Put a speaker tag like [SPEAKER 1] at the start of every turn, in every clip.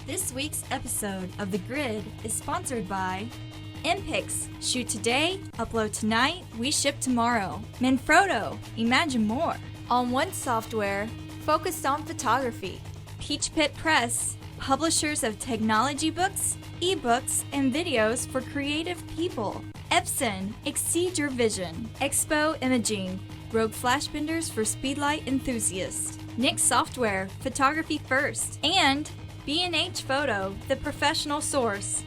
[SPEAKER 1] This week's episode of The Grid is sponsored by MPix. Shoot today, upload tonight, we ship tomorrow. Manfrotto, imagine more. On One Software, focused on photography. Peach Pit Press, publishers of technology books, ebooks, and videos for creative people. Epson, exceed your vision. Expo Imaging, Rogue Flash Benders for speedlight enthusiasts. Nix Software, photography first. And B&H Photo, the professional source.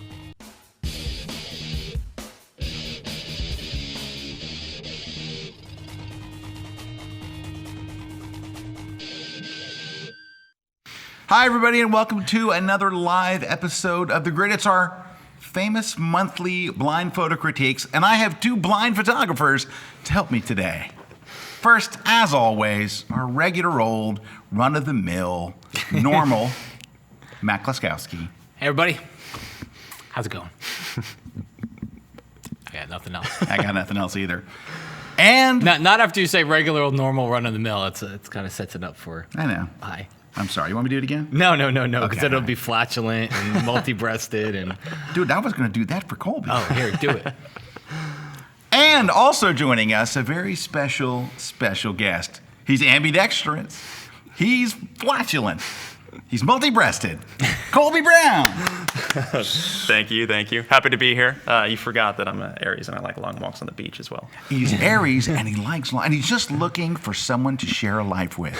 [SPEAKER 2] Hi, everybody, and welcome to another live episode of The Grid. It's our famous monthly blind photo critiques, and I have two blind photographers to help me today. First, as always, our regular old, run-of-the-mill, normal Matt Klaskowski.
[SPEAKER 3] Hey, everybody. How's it going? I got nothing else.
[SPEAKER 2] I got nothing else either. And
[SPEAKER 3] Not after you say regular old normal run of the mill. It's kind of sets it up for.
[SPEAKER 2] I know.
[SPEAKER 3] Hi.
[SPEAKER 2] I'm sorry. You want me to do it again?
[SPEAKER 3] No. Because
[SPEAKER 2] Okay.
[SPEAKER 3] then it'll be flatulent and multi-breasted and.
[SPEAKER 2] Dude, I was going to do that for Colby.
[SPEAKER 3] Oh, here, do it.
[SPEAKER 2] And also joining us, a very special guest. He's ambidextrous. He's flatulent. He's multi-breasted. Colby Brown.
[SPEAKER 4] Thank you. Happy to be here. You forgot that I'm an Aries and I like long walks on the beach as well.
[SPEAKER 2] He's Aries and he likes and he's just looking for someone to share a life with.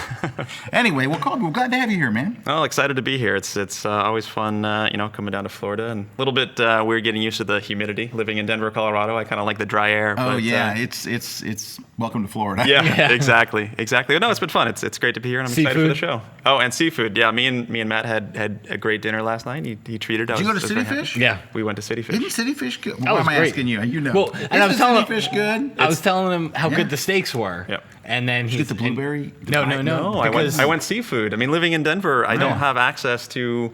[SPEAKER 2] Anyway, well, Colby, we're glad to have you here, man.
[SPEAKER 4] Well, excited to be here. It's always fun, coming down to Florida, and a little bit we're getting used to the humidity. Living in Denver, Colorado, I kind of like the dry air.
[SPEAKER 2] Oh
[SPEAKER 4] but,
[SPEAKER 2] yeah, it's welcome to Florida.
[SPEAKER 4] Yeah, exactly. No, it's been fun. It's great to be here, and I'm excited for the show. Oh, and seafood. Yeah, me and Matt had a great dinner last night. He treated us.
[SPEAKER 2] Did you go to City Fish?
[SPEAKER 3] Yeah.
[SPEAKER 4] We went to City Fish.
[SPEAKER 2] Isn't City Fish good?
[SPEAKER 3] That
[SPEAKER 2] Why
[SPEAKER 3] was
[SPEAKER 2] am I
[SPEAKER 3] great.
[SPEAKER 2] asking you? You know.
[SPEAKER 3] Well, and I was telling
[SPEAKER 2] City Fish good.
[SPEAKER 3] I was telling him how
[SPEAKER 2] Yeah.
[SPEAKER 3] good the steaks were.
[SPEAKER 4] Yep.
[SPEAKER 3] And then
[SPEAKER 2] Did you get the blueberry?
[SPEAKER 3] No.
[SPEAKER 4] No, I went seafood. I mean, living in Denver, I don't
[SPEAKER 2] Yeah.
[SPEAKER 4] have access to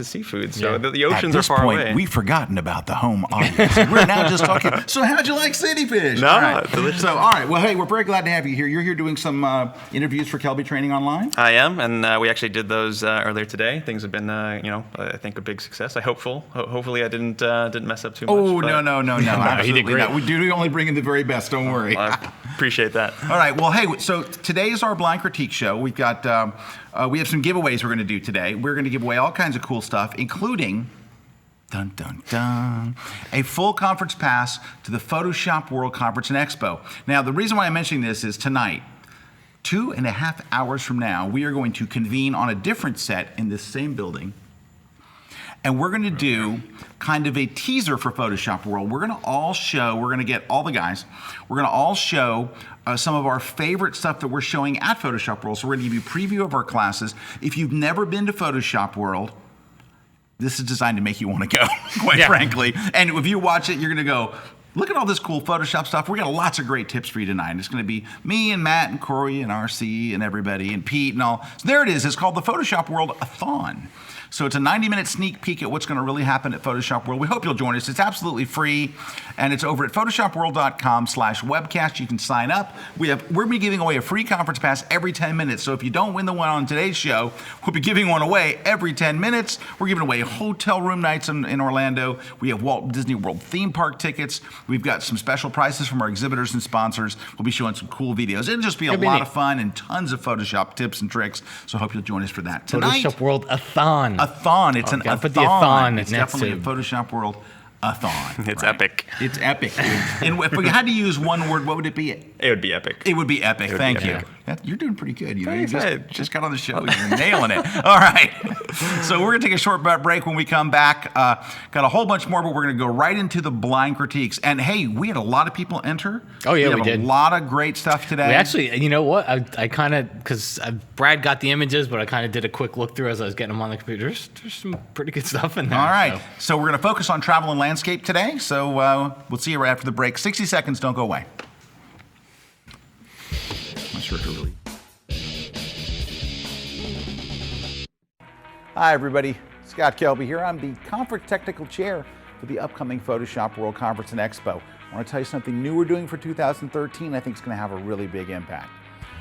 [SPEAKER 4] seafood, so
[SPEAKER 3] Yeah.
[SPEAKER 4] the oceans
[SPEAKER 2] At
[SPEAKER 4] are
[SPEAKER 2] this
[SPEAKER 4] far
[SPEAKER 2] point,
[SPEAKER 4] away.
[SPEAKER 2] we've forgotten about the home audience. We're now just talking. So, how'd you like City Fish?
[SPEAKER 4] No,
[SPEAKER 2] All right.
[SPEAKER 4] delicious.
[SPEAKER 2] So, all right. Well, hey, we're very glad to have you here. You're here doing some interviews for Kelby Training Online.
[SPEAKER 4] I am, and we actually did those earlier today. Things have been, I think a big success. Hopefully, I didn't mess up too much.
[SPEAKER 2] Oh,
[SPEAKER 4] but-
[SPEAKER 2] no. Absolutely
[SPEAKER 3] he did great.
[SPEAKER 2] not. We only bring in the very best. Don't worry.
[SPEAKER 4] I appreciate that.
[SPEAKER 2] All right. Well, hey, so today is our blind critique show. We've got we have some giveaways we're going to do today. We're going to give away all kinds of cool stuff, including dun dun dun, a full conference pass to the Photoshop World Conference and Expo. Now, the reason why I'm mentioning this is tonight, 2.5 hours from now, we are going to convene on a different set in this same building. And we're going to do kind of a teaser for Photoshop World. We're going to get all the guys, we're going to all show some of our favorite stuff that we're showing at Photoshop World. So we're going to give you a preview of our classes. If you've never been to Photoshop World, this is designed to make you want to go, quite frankly. And if you watch it, you're going to go, look at all this cool Photoshop stuff. We got lots of great tips for you tonight. It's going to be me and Matt and Corey and RC and everybody and Pete and all. So there it is. It's called the Photoshop World-a-thon. So it's a 90-minute sneak peek at what's going to really happen at Photoshop World. We hope you'll join us. It's absolutely free, and it's over at photoshopworld.com/webcast. You can sign up. We're going to be giving away a free conference pass every 10 minutes. So if you don't win the one on today's show, we'll be giving one away every 10 minutes. We're giving away hotel room nights in Orlando. We have Walt Disney World theme park tickets. We've got some special prices from our exhibitors and sponsors. We'll be showing some cool videos. It'll just be a lot of fun and tons of Photoshop tips and tricks. So I hope you'll join us for that tonight.
[SPEAKER 3] Photoshop World-a-thon.
[SPEAKER 2] A-thon. It's an
[SPEAKER 3] gotta
[SPEAKER 2] a-thon.
[SPEAKER 3] put the a-thon
[SPEAKER 2] It's
[SPEAKER 3] next
[SPEAKER 2] definitely a
[SPEAKER 3] to-
[SPEAKER 2] Photoshop World a-thon.
[SPEAKER 4] It's
[SPEAKER 2] right?
[SPEAKER 4] epic.
[SPEAKER 2] It's epic. And if we had to use one word, what would it be?
[SPEAKER 4] It would be epic.
[SPEAKER 2] It would be epic.
[SPEAKER 4] would
[SPEAKER 2] Thank
[SPEAKER 4] be
[SPEAKER 2] you.
[SPEAKER 4] epic.
[SPEAKER 2] You're doing pretty good. You know, you
[SPEAKER 4] Thanks.
[SPEAKER 2] just got on the show. You're nailing it. All right. So we're going to take a short break. When we come back, got a whole bunch more, but we're going to go right into the blind critiques. And hey, we had a lot of people enter.
[SPEAKER 3] Oh, yeah, we
[SPEAKER 2] had
[SPEAKER 3] did.
[SPEAKER 2] a lot of great stuff today.
[SPEAKER 3] We actually, you know what? I kind of, because Brad got the images, but I kind of did a quick look through as I was getting them on the computer. There's some pretty good stuff in there.
[SPEAKER 2] All right. So we're going to focus on travel and landscape today. So we'll see you right after the break. 60 seconds. Don't go away. My shirts are really... Hi, everybody. Scott Kelby here. I'm the Conference Technical Chair for the upcoming Photoshop World Conference and Expo. I want to tell you something new we're doing for 2013. I think it's going to have a really big impact.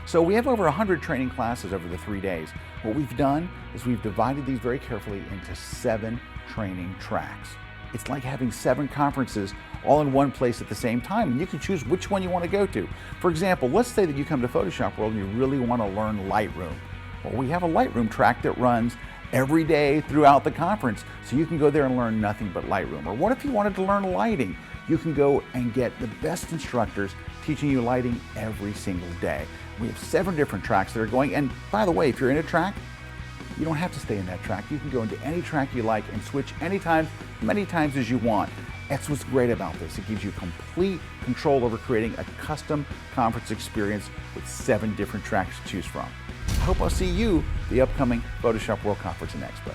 [SPEAKER 2] So we have over 100 training classes over the 3 days. What we've done is we've divided these very carefully into 7 training tracks. It's like having 7 conferences all in one place at the same time, and you can choose which one you want to go to. For example, let's say that you come to Photoshop World and you really want to learn Lightroom. Well, we have a Lightroom track that runs every day throughout the conference, so you can go there and learn nothing but Lightroom. Or what if you wanted to learn lighting? You can go and get the best instructors teaching you lighting every single day. We have 7 different tracks that are going, and by the way, if you're in a track, you don't have to stay in that track. You can go into any track you like and switch anytime, many times as you want. That's what's great about this. It gives you complete control over creating a custom conference experience with 7 different tracks to choose from. I hope I'll see you at the upcoming Photoshop World Conference and Expo.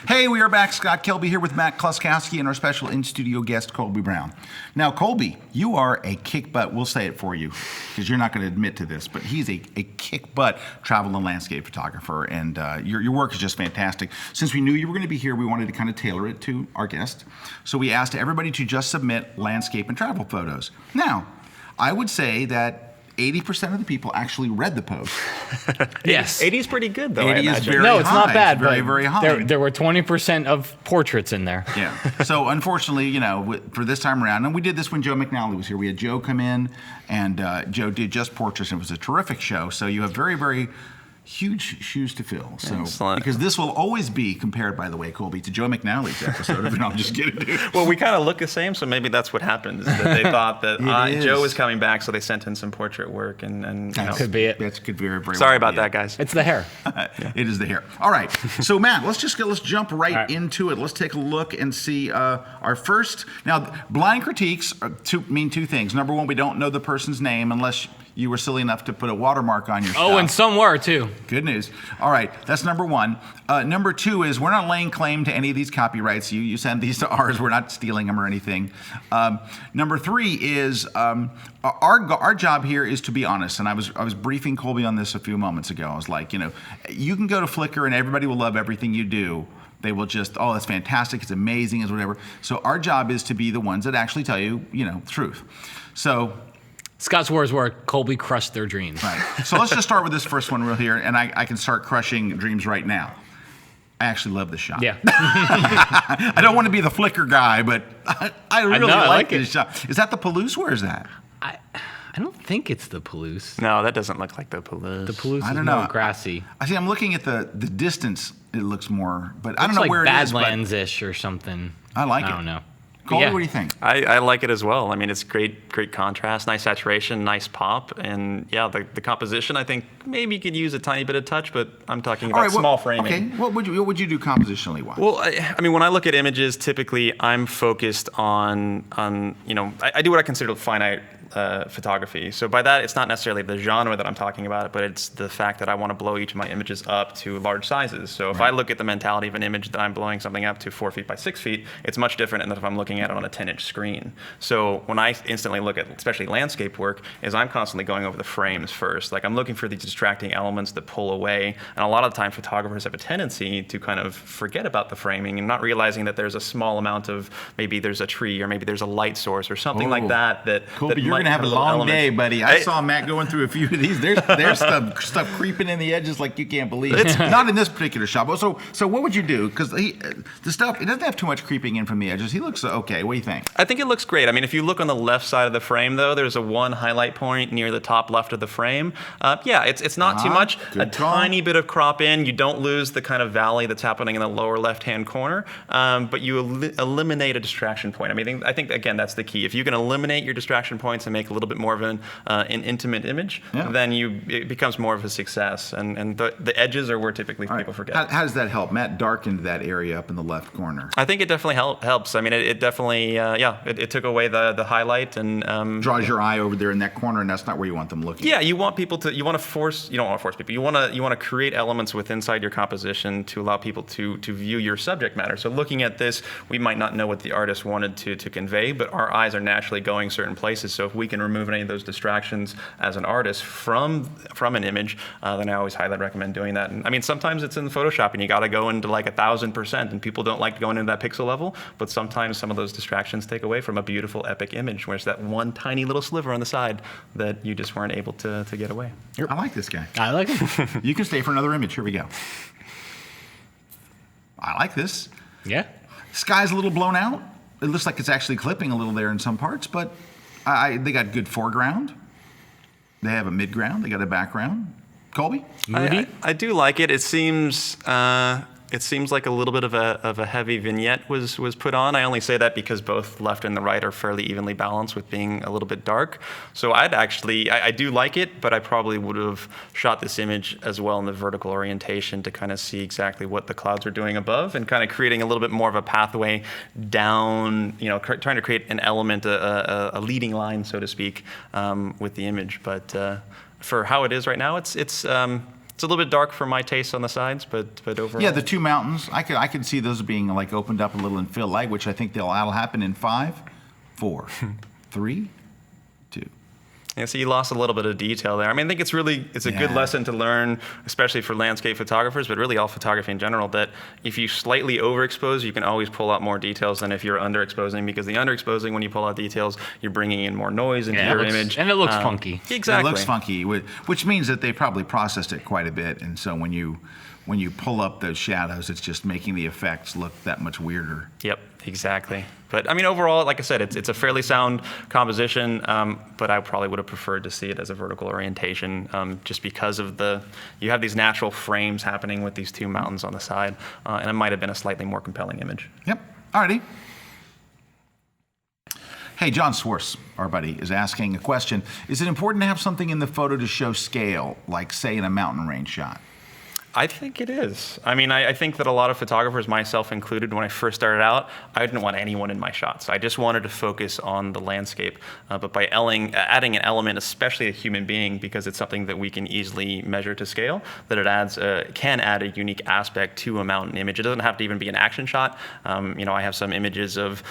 [SPEAKER 2] Hey, we are back. Scott Kelby here with Matt Kluskowski and our special in-studio guest, Colby Brown. Now, Colby, you are a kick-butt, we'll say it for you, because you're not going to admit to this, but he's a kick-butt travel and landscape photographer, and your work is just fantastic. Since we knew you were going to be here, we wanted to kind of tailor it to our guest. So we asked everybody to just submit landscape and travel photos. Now, I would say that 80% of the people actually read the post.
[SPEAKER 3] Yes.
[SPEAKER 4] 80 is pretty good, though.
[SPEAKER 2] 80 is very
[SPEAKER 3] No, it's
[SPEAKER 2] high.
[SPEAKER 3] not bad.
[SPEAKER 2] It's very,
[SPEAKER 3] but
[SPEAKER 2] very high.
[SPEAKER 3] There were 20% of portraits in there.
[SPEAKER 2] Yeah. So unfortunately, you know, for this time around, and we did this when Joe McNally was here. We had Joe come in, and Joe did just portraits, and it was a terrific show. So you have very, very huge shoes to fill. So
[SPEAKER 4] Excellent.
[SPEAKER 2] because this will always be compared, by the way, Colby, to Joe McNally's episode. No, I'm just kidding, dude.
[SPEAKER 4] Well, we kind of look the same, so maybe that's what happened. Is that they thought that Joe was coming back, so they sent in some portrait work, and you know.
[SPEAKER 3] Could be it.
[SPEAKER 2] That could be very, very
[SPEAKER 4] Sorry
[SPEAKER 2] well
[SPEAKER 4] about
[SPEAKER 2] be
[SPEAKER 4] that, guys.
[SPEAKER 3] It's the hair.
[SPEAKER 2] It is the hair. All right. So Matt, let's jump right into it. Let's take a look and see our first. Now, blind critiques mean 2 things. Number 1, we don't know the person's name unless you were silly enough to put a watermark on your stuff.
[SPEAKER 3] Oh, and some were too.
[SPEAKER 2] Good news. All right, that's number 1. Number 2 is we're not laying claim to any of these copyrights. You send these to ours. We're not stealing them or anything. Number 3 is our job here is to be honest. And I was briefing Colby on this a few moments ago. I was like, you know, you can go to Flickr and everybody will love everything you do. They will just, oh, that's fantastic, it's amazing, it's whatever. So our job is to be the ones that actually tell you, you know, the truth. So
[SPEAKER 3] Scott's words were Colby crushed their dreams.
[SPEAKER 2] right. So let's just start with this first one real here, and I can start crushing dreams right now. I actually love this shot.
[SPEAKER 3] Yeah.
[SPEAKER 2] I don't want to be the Flickr guy, but I really like this
[SPEAKER 3] it.
[SPEAKER 2] shot. Is that the Palouse? Where is that?
[SPEAKER 3] I don't think it's the Palouse.
[SPEAKER 4] No, that doesn't look like the Palouse.
[SPEAKER 3] The Palouse
[SPEAKER 2] I
[SPEAKER 3] is
[SPEAKER 2] don't
[SPEAKER 3] more
[SPEAKER 2] know.
[SPEAKER 3] grassy.
[SPEAKER 2] I see. I'm looking at the distance. It looks more, but I don't
[SPEAKER 3] It's
[SPEAKER 2] know
[SPEAKER 3] like
[SPEAKER 2] where it is. But
[SPEAKER 3] Badlands-ish or something.
[SPEAKER 2] I like it.
[SPEAKER 3] I don't know.
[SPEAKER 2] Colby,
[SPEAKER 3] Yeah.
[SPEAKER 2] what do you think?
[SPEAKER 4] I like it as well. I mean, it's great contrast, nice saturation, nice pop, and yeah, the composition. I think maybe you could use a tiny bit of touch, but I'm talking about small framing.
[SPEAKER 2] Okay, what would you do compositionally wise?
[SPEAKER 4] Well, I mean, when I look at images, typically I'm focused on you know, I do what I consider finite photography. So by that, it's not necessarily the genre that I'm talking about, but it's the fact that I want to blow each of my images up to large sizes. So if I look at the mentality of an image that I'm blowing something up to 4 feet by 6 feet, it's much different than if I'm looking at it on a 10-inch screen. So when I instantly look at, especially landscape work, is I'm constantly going over the frames first. Like I'm looking for these distracting elements that pull away. And a lot of the time, photographers have a tendency to kind of forget about the framing and not realizing that there's a small amount of, maybe there's a tree or maybe there's a light source or something like that.
[SPEAKER 2] Colby, you're gonna have a long day, buddy. I saw Matt going through a few of these. There's stuff creeping in the edges like you can't believe. It's not in this particular shot. So what would you do? Because the stuff, it doesn't have too much creeping in from the edges. He looks okay. What do you think?
[SPEAKER 4] I think it looks great. I mean, if you look on the left side of the frame, though, there's a 1 highlight point near the top left of the frame. Yeah, it's not too much. A tiny bit of crop in. You don't lose the kind of valley that's happening in the lower left-hand corner, but you eliminate a distraction point. I mean, I think again, that's the key. If you can eliminate your distraction points make a little bit more of an intimate image, then it becomes more of a success. And the edges are where typically people forget.
[SPEAKER 2] How does that help? Matt darkened that area up in the left corner.
[SPEAKER 4] I think it definitely helps. I mean, it definitely, it took away the highlight and
[SPEAKER 2] draws your eye over there in that corner, and that's not where you want them looking.
[SPEAKER 4] Yeah, you want people to. You don't want to force people. You want to create elements inside your composition to allow people to view your subject matter. So looking at this, we might not know what the artist wanted to convey, but our eyes are naturally going certain places. So if we can remove any of those distractions as an artist from an image, then I always highly recommend doing that. And I mean, sometimes it's in Photoshop, and you got to go into like 1,000%, and people don't like going into that pixel level. But sometimes some of those distractions take away from a beautiful, epic image, where it's that one tiny little sliver on the side that you just weren't able to get away.
[SPEAKER 2] I like this guy.
[SPEAKER 3] I like him.
[SPEAKER 2] You can stay for another image. Here we go. I like this.
[SPEAKER 3] Yeah.
[SPEAKER 2] Sky's a little blown out. It looks like it's actually clipping a little there in some parts, but they got good foreground. They have a midground. They got a background. Colby?
[SPEAKER 3] Moody?
[SPEAKER 4] I do like it. It seems like a little bit of a heavy vignette was put on. I only say that because both left and the right are fairly evenly balanced with being a little bit dark. So I do like it, but I probably would have shot this image as well in the vertical orientation to kind of see exactly what the clouds are doing above and kind of creating a little bit more of a pathway down, trying to create an element, a leading line, so to speak, with the image. But for how it is right now, it's a little bit dark for my taste on the sides, but overall.
[SPEAKER 2] Yeah, the two mountains, I could see those being like opened up a little in fill light, which I think that'll happen in 5, 4, 3, 2.
[SPEAKER 4] Yeah, so you lost a little bit of detail there. I mean, I think it's a good lesson to learn, especially for landscape photographers, but really all photography in general, that if you slightly overexpose, you can always pull out more details than if you're underexposing, because the underexposing, when you pull out details, you're bringing in more noise into your image.
[SPEAKER 3] And it looks funky.
[SPEAKER 4] Exactly.
[SPEAKER 2] It looks funky, which means that they probably processed it quite a bit, and so when you pull up those shadows, it's just making the effects look that much weirder.
[SPEAKER 4] Yep, exactly. But I mean, overall, like I said, it's a fairly sound composition, but I probably would have preferred to see it as a vertical orientation, just because of you have these natural frames happening with these two mountains on the side, and it might have been a slightly more compelling image.
[SPEAKER 2] Yep, alrighty. Hey, John Swartz, our buddy, is asking a question. Is it important to have something in the photo to show scale, like say in a mountain range shot?
[SPEAKER 4] I think it is. I mean, I think that a lot of photographers, myself included, when I first started out, I didn't want anyone in my shots. I just wanted to focus on the landscape. But by adding an element, especially a human being, because it's something that we can easily measure to scale, that it can add a unique aspect to a mountain image. It doesn't have to even be an action shot. I have some images of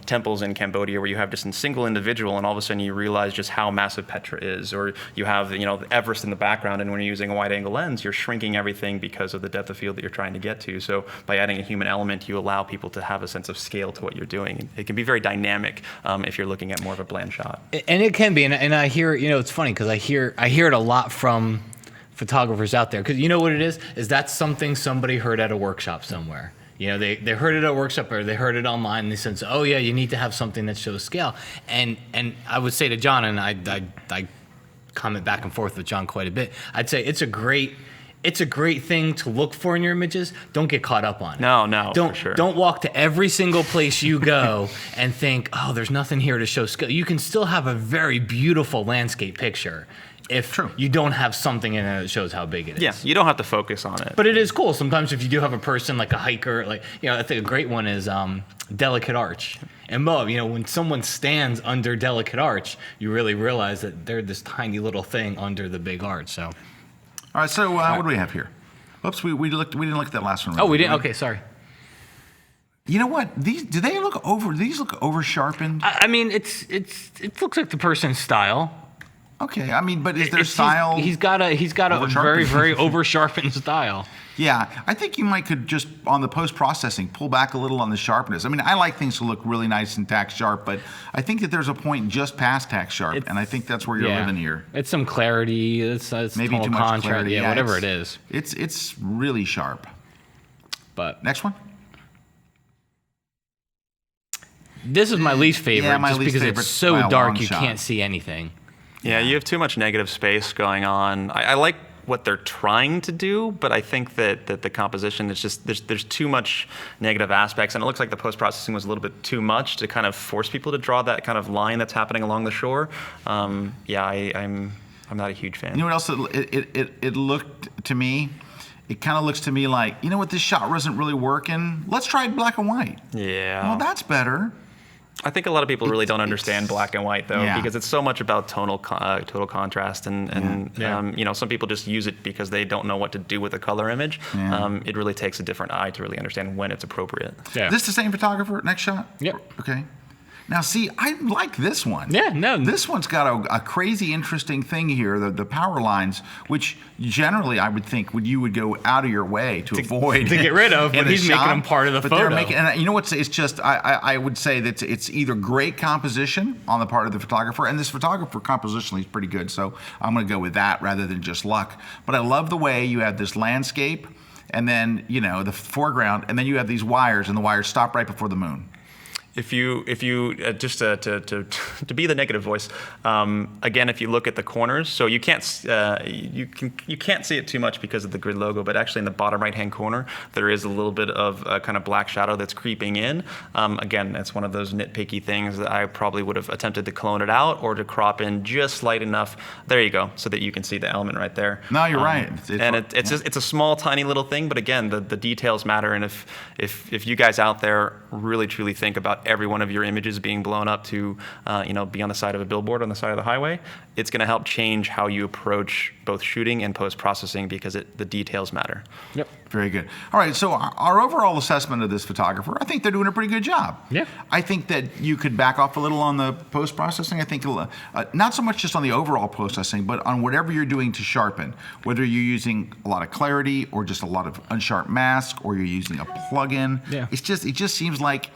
[SPEAKER 4] temples in Cambodia where you have just a single individual, and all of a sudden you realize just how massive Petra is. Or you have the Everest in the background, and when you're using a wide-angle lens, you're shrinking everything because of the depth of field that you're trying to get to. So by adding a human element, you allow people to have a sense of scale to what you're doing. It can be very dynamic if you're looking at more of a bland shot.
[SPEAKER 3] And it can be, and I hear, it's funny because I hear it a lot from photographers out there. Because you know what it is that's something somebody heard at a workshop somewhere. They heard it at a workshop or they heard it online and they said, oh yeah, you need to have something that shows scale. And I would say to John, and I comment back and forth with John quite a bit, I'd say it's a great thing to look for in your images. Don't get caught up on it.
[SPEAKER 4] No,
[SPEAKER 3] for
[SPEAKER 4] sure.
[SPEAKER 3] Don't walk to every single place you go and think, oh, there's nothing here to show scale. You can still have a very beautiful landscape picture if you don't have something in it that shows how big it is.
[SPEAKER 4] Yeah, you don't have to focus on it.
[SPEAKER 3] But it is cool. Sometimes if you do have a person like a hiker, I think a great one is Delicate Arch. And Mo, when someone stands under Delicate Arch, you really realize that they're this tiny little thing under the big arch. So.
[SPEAKER 2] All right, so what do we have here? Oops, we didn't look at that last one.
[SPEAKER 3] Oh, we didn't? Okay, sorry.
[SPEAKER 2] You know what? These look over sharpened?
[SPEAKER 3] I mean, it looks like the person's style.
[SPEAKER 2] Okay, I mean, but is their style?
[SPEAKER 3] He's got a very, very over sharpened style.
[SPEAKER 2] Yeah, I think you could just, on the post-processing, pull back a little on the sharpness. I mean, I like things to look really nice and tack sharp, but I think that there's a point just past tack sharp, and I think that's where you're living here.
[SPEAKER 3] It's some clarity. It's
[SPEAKER 2] maybe too much
[SPEAKER 3] contrast.
[SPEAKER 2] clarity.
[SPEAKER 3] Yeah, whatever it is.
[SPEAKER 2] It's really sharp.
[SPEAKER 3] But
[SPEAKER 2] next one.
[SPEAKER 3] This is my least favorite, because it's so dark you can't see anything.
[SPEAKER 4] Yeah, you have too much negative space going on. I like what they're trying to do, but I think that the composition is just there's too much negative aspects, and it looks like the post-processing was a little bit too much to kind of force people to draw that kind of line that's happening along the shore. I'm not a huge fan.
[SPEAKER 2] You know what else? It looked to me. It kind of looks to me like, you know what, this shot wasn't really working. Let's try black and white.
[SPEAKER 4] Yeah.
[SPEAKER 2] Well, that's better.
[SPEAKER 4] I think a lot of people really don't understand black and white, though,
[SPEAKER 2] Yeah.
[SPEAKER 4] because it's so much about total contrast, and some people just use it because they don't know what to do with a color image.
[SPEAKER 2] Yeah.
[SPEAKER 4] It really takes a different eye to really understand when it's appropriate.
[SPEAKER 3] Yeah.
[SPEAKER 2] Is this the same photographer? Next shot?
[SPEAKER 3] Yep.
[SPEAKER 2] Okay. Now, see, I like this one.
[SPEAKER 3] Yeah, no.
[SPEAKER 2] This one's got a crazy, interesting thing here, the power lines, which generally I would think you would go out of your way to avoid.
[SPEAKER 3] To get rid of,
[SPEAKER 2] in
[SPEAKER 3] but
[SPEAKER 2] a
[SPEAKER 3] he's making
[SPEAKER 2] shot.
[SPEAKER 3] them part of the
[SPEAKER 2] But
[SPEAKER 3] photo.
[SPEAKER 2] they're making, and you know what's, it's just, I would say that it's either great composition on the part of the photographer, and this photographer compositionally is pretty good, so I'm going to go with that rather than just luck. But I love the way you have this landscape, and then, the foreground, and then you have these wires, and the wires stop right before the moon.
[SPEAKER 4] If you just to be the negative voice, again, if you look at the corners, so you can't see it too much because of the grid logo, but actually in the bottom right-hand corner, there is a little bit of kind of black shadow that's creeping in. Again, that's one of those nitpicky things that I probably would have attempted to clone it out or to crop in just light enough. There you go, so that you can see the element right there.
[SPEAKER 2] No, you're right.
[SPEAKER 4] It's a small, tiny little thing, but again, the details matter. And if you guys out there really truly think about every one of your images being blown up to, be on the side of a billboard on the side of the highway, it's going to help change how you approach both shooting and post-processing because the details matter.
[SPEAKER 3] Yep.
[SPEAKER 2] Very good. All right, so our overall assessment of this photographer, I think they're doing a pretty good job.
[SPEAKER 3] Yeah.
[SPEAKER 2] I think that you could back off a little on the post-processing. I think not so much just on the overall processing, but on whatever you're doing to sharpen, whether you're using a lot of clarity or just a lot of unsharp mask or you're using a plug-in.
[SPEAKER 3] Yeah.
[SPEAKER 2] It just seems like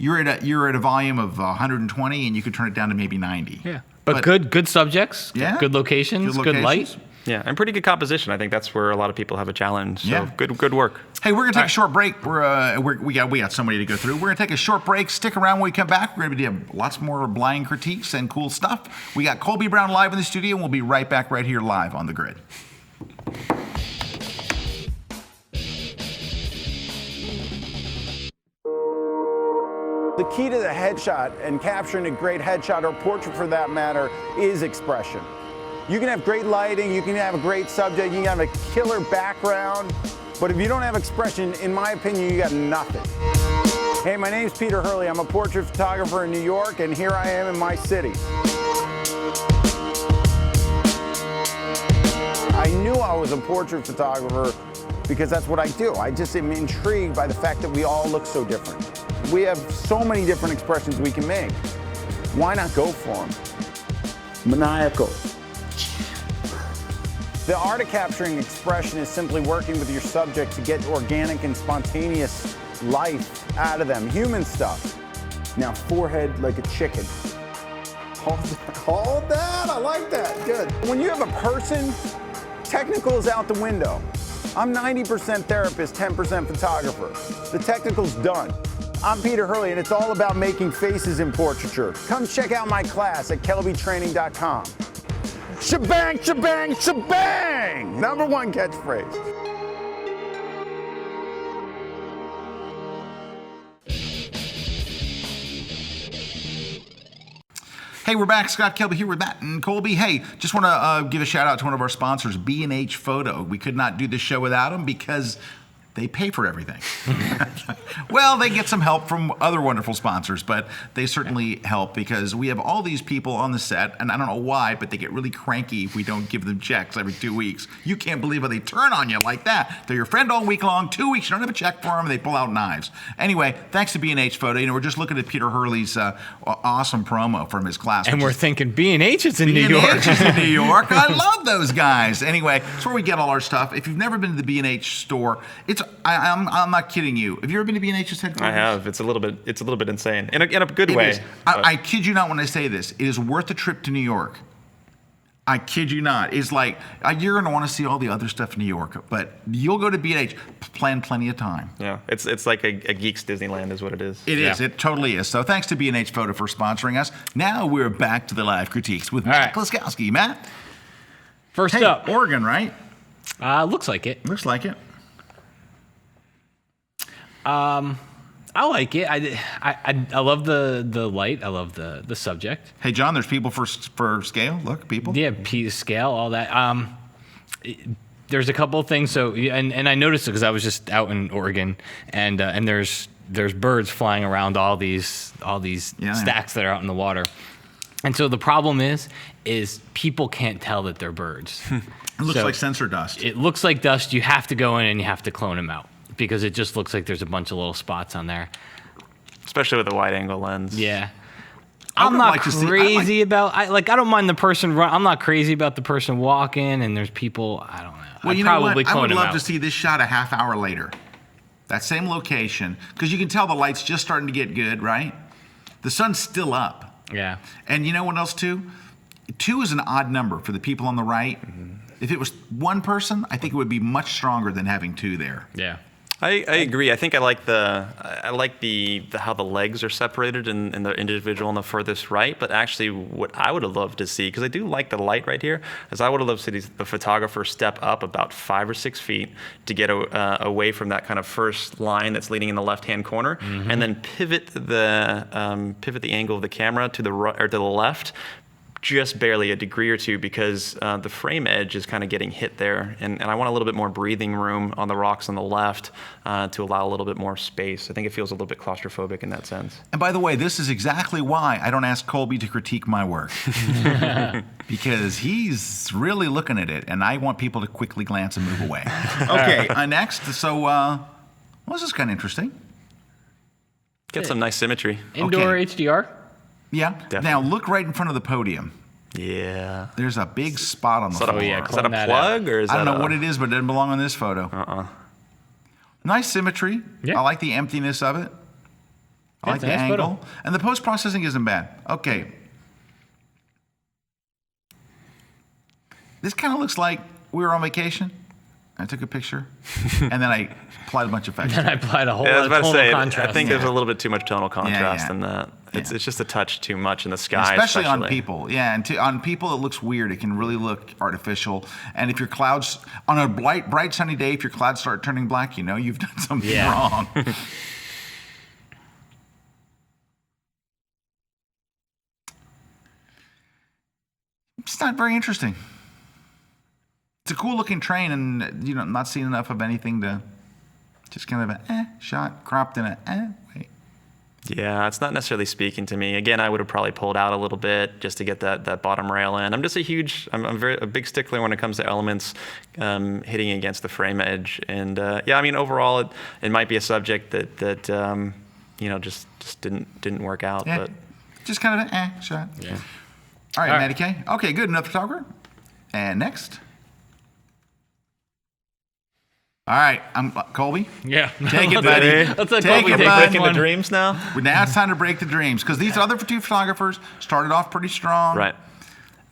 [SPEAKER 2] you're at a volume of 120 and you could turn it down to maybe 90.
[SPEAKER 3] Yeah. But good subjects,
[SPEAKER 2] Yeah.
[SPEAKER 3] good locations, good light.
[SPEAKER 4] Yeah, and pretty good composition. I think that's where a lot of people have a challenge. So
[SPEAKER 2] Yeah.
[SPEAKER 4] good work.
[SPEAKER 2] Hey, we're gonna take a short break. We got somebody to go through. We're gonna take a short break. Stick around when we come back. We're gonna be doing lots more blind critiques and cool stuff. We got Colby Brown live in the studio, and we'll be right back right here live on the grid.
[SPEAKER 5] The key to the headshot and capturing a great headshot or portrait for that matter is expression. You can have great lighting, you can have a great subject, you can have a killer background, but if you don't have expression, in my opinion, you got nothing. Hey, my name's Peter Hurley. I'm a portrait photographer in New York, and here I am in my city. I knew I was a portrait photographer because that's what I do. I just am intrigued by the fact that we all look so different. We have so many different expressions we can make. Why not go for them? Maniacal. The art of capturing expression is simply working with your subject to get organic and spontaneous life out of them, human stuff. Now, forehead like a chicken. Hold that, I like that, good. When you have a person, technical is out the window. I'm 90% therapist, 10% photographer. The technical's done. I'm Peter Hurley, and it's all about making faces in portraiture. Come check out my class at kelbytraining.com. Shebang, shebang, shebang! #1 catchphrase.
[SPEAKER 2] Hey, we're back. Scott Kelby here with Matt and Colby. Hey, just want to give a shout out to one of our sponsors, B&H Photo. We could not do this show without them because they pay for everything. Well, they get some help from other wonderful sponsors, but they certainly help because we have all these people on the set, and I don't know why, but they get really cranky if we don't give them checks every 2 weeks. You can't believe how they turn on you like that. They're your friend all week long. 2 weeks, you don't have a check for them, and they pull out knives. Anyway, thanks to B&H Photo. We're just looking at Peter Hurley's awesome promo from his class.
[SPEAKER 3] And we're thinking B&H is in New York.
[SPEAKER 2] B&H is in New York. I love those guys. Anyway, it's where we get all our stuff. If you've never been to the B&H store, I'm not kidding you. Have you ever been to B&H's headquarters?
[SPEAKER 4] I have. It's a little bit insane in a good
[SPEAKER 2] It
[SPEAKER 4] way.
[SPEAKER 2] is. I kid you not when I say this. It is worth a trip to New York. I kid you not. It's like you're going to want to see all the other stuff in New York, but you'll go to B&H. Plan plenty of time.
[SPEAKER 4] Yeah, it's like a geek's Disneyland is what it is.
[SPEAKER 2] It is. It totally is. So thanks to B&H Photo for sponsoring us. Now we're back to the live critiques with Matt Klaskowski. Matt?
[SPEAKER 3] First
[SPEAKER 2] Hey,
[SPEAKER 3] up.
[SPEAKER 2] Oregon, right?
[SPEAKER 3] Looks like it.
[SPEAKER 2] Looks like it.
[SPEAKER 3] I like it. I love the light. I love the subject.
[SPEAKER 2] Hey, John, there's people for scale. Look, people.
[SPEAKER 3] Yeah, scale, all that. There's a couple of things. So, and I noticed it because I was just out in Oregon, and there's birds flying around all these stacks that are out in the water. And so the problem is people can't tell that they're birds.
[SPEAKER 2] It looks like sensor dust.
[SPEAKER 3] It looks like dust. You have to go in and you have to clone them out because it just looks like there's a bunch of little spots on there.
[SPEAKER 4] Especially with a wide-angle lens.
[SPEAKER 3] Yeah. I'm not
[SPEAKER 2] like to see-
[SPEAKER 3] crazy about. I don't mind the person run. I'm not crazy about the person walking, and there's people. I don't know.
[SPEAKER 2] Well,
[SPEAKER 3] I'd
[SPEAKER 2] you know
[SPEAKER 3] probably
[SPEAKER 2] what? I
[SPEAKER 3] clone
[SPEAKER 2] would
[SPEAKER 3] them
[SPEAKER 2] love
[SPEAKER 3] out.
[SPEAKER 2] to see this shot a half hour later. That same location, because you can tell the light's just starting to get good, right? The sun's still up.
[SPEAKER 3] Yeah.
[SPEAKER 2] And you know what else, too? 2 is an odd number for the people on the right. If it was one person, I think it would be much stronger than having 2 there.
[SPEAKER 3] Yeah.
[SPEAKER 4] I agree. I think I like the how the legs are separated in the individual on the furthest right. But actually, what I would have loved to see, because I do like the light right here, is I would have loved to see the photographer step up about 5 or 6 feet to get away from that kind of first line that's leading in the left-hand corner, and then pivot the angle of the camera to the right or to the left. Just barely a degree or 2 because the frame edge is kind of getting hit there. And I want a little bit more breathing room on the rocks on the left to allow a little bit more space. I think it feels a little bit claustrophobic in that sense.
[SPEAKER 2] And by the way, this is exactly why I don't ask Colby to critique my work. Because he's really looking at it, and I want people to quickly glance and move away. Okay, next. So, well, this is kind of interesting.
[SPEAKER 4] Get some nice symmetry.
[SPEAKER 3] Indoor
[SPEAKER 2] Okay.
[SPEAKER 3] HDR.
[SPEAKER 2] Yeah.
[SPEAKER 4] Definitely.
[SPEAKER 2] Now, look right in front of the podium.
[SPEAKER 4] Yeah.
[SPEAKER 2] There's a big spot on the floor.
[SPEAKER 3] yeah,
[SPEAKER 4] Is that a
[SPEAKER 3] Clone that
[SPEAKER 4] plug or is
[SPEAKER 2] I don't
[SPEAKER 4] that
[SPEAKER 2] know what it is, but it doesn't belong on this photo. Nice symmetry.
[SPEAKER 3] Yeah.
[SPEAKER 2] I like the emptiness of it. I
[SPEAKER 3] Yeah,
[SPEAKER 2] like
[SPEAKER 3] it's a
[SPEAKER 2] the
[SPEAKER 3] nice
[SPEAKER 2] angle.
[SPEAKER 3] photo.
[SPEAKER 2] And the post-processing isn't bad. Okay. This kind of looks like we were on vacation. I took a picture, and then I applied a bunch of effects.
[SPEAKER 3] And I applied a whole
[SPEAKER 4] Yeah, I was
[SPEAKER 3] lot
[SPEAKER 4] about
[SPEAKER 3] of
[SPEAKER 4] to
[SPEAKER 3] tonal
[SPEAKER 4] say,
[SPEAKER 3] contrast.
[SPEAKER 4] I think there's a little bit too much tonal contrast
[SPEAKER 2] yeah.
[SPEAKER 4] in that. It's just a touch too much in the sky.
[SPEAKER 2] Especially on people. Yeah, and on people it looks weird. It can really look artificial. And if your clouds, on a bright sunny day, if your clouds start turning black, you know you've done something wrong. It's not very interesting. It's a cool looking train, and I'm not seeing enough of anything to just kind of a shot cropped in a wait.
[SPEAKER 4] Yeah, it's not necessarily speaking to me. Again, I would have probably pulled out a little bit just to get that bottom rail in. I'm just a big stickler when it comes to elements hitting against the frame edge. And yeah, I mean, overall, it might be a subject that just didn't work out.
[SPEAKER 2] Yeah,
[SPEAKER 4] But
[SPEAKER 2] just kind of a shot.
[SPEAKER 3] Yeah.
[SPEAKER 2] All right,
[SPEAKER 3] All right.
[SPEAKER 2] Matty K. Okay, good. Another photographer. And next. All right, I'm Colby.
[SPEAKER 3] Yeah.
[SPEAKER 2] Take it, buddy.
[SPEAKER 3] Let's let
[SPEAKER 2] Take
[SPEAKER 3] Colby
[SPEAKER 2] it,
[SPEAKER 3] take
[SPEAKER 2] bud.
[SPEAKER 3] this
[SPEAKER 4] breaking
[SPEAKER 3] one.
[SPEAKER 4] the dreams now.
[SPEAKER 2] Now it's time to break the dreams because these other 2 photographers started off pretty strong.
[SPEAKER 4] Right.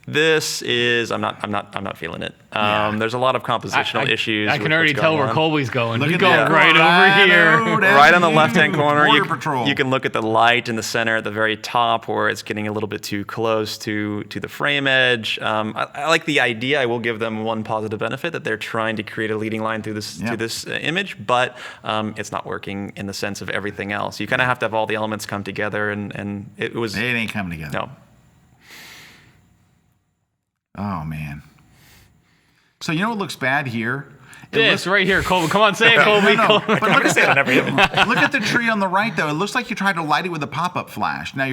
[SPEAKER 4] This is I'm not feeling it.
[SPEAKER 2] Yeah.
[SPEAKER 4] There's a lot of compositional issues.
[SPEAKER 3] I
[SPEAKER 4] with
[SPEAKER 3] can already
[SPEAKER 4] what's
[SPEAKER 3] tell
[SPEAKER 4] going
[SPEAKER 3] where
[SPEAKER 4] on.
[SPEAKER 3] Colby's going.
[SPEAKER 2] Look
[SPEAKER 3] He's
[SPEAKER 2] at
[SPEAKER 3] going
[SPEAKER 2] that.
[SPEAKER 3] right over here.
[SPEAKER 4] Right on the left-hand corner,
[SPEAKER 2] Border
[SPEAKER 4] you
[SPEAKER 2] Patrol.
[SPEAKER 4] can look at the light in the center at the very top where it's getting a little bit too close to the frame edge. I like the idea. I will give them one positive benefit that they're trying to create a leading line through this
[SPEAKER 2] Yeah.
[SPEAKER 4] to this image, but it's not working in the sense of everything else. You kind of have to have all the elements come together, and it was
[SPEAKER 2] It ain't coming together.
[SPEAKER 4] no.
[SPEAKER 2] Oh man. So you know what looks bad here? It
[SPEAKER 3] This
[SPEAKER 2] looks-
[SPEAKER 3] right here, Colby. Come on, say it, Colby.
[SPEAKER 2] No,
[SPEAKER 3] Colby.
[SPEAKER 2] but look at the tree on the right, though. It looks like you tried to light it with a pop-up flash. Now,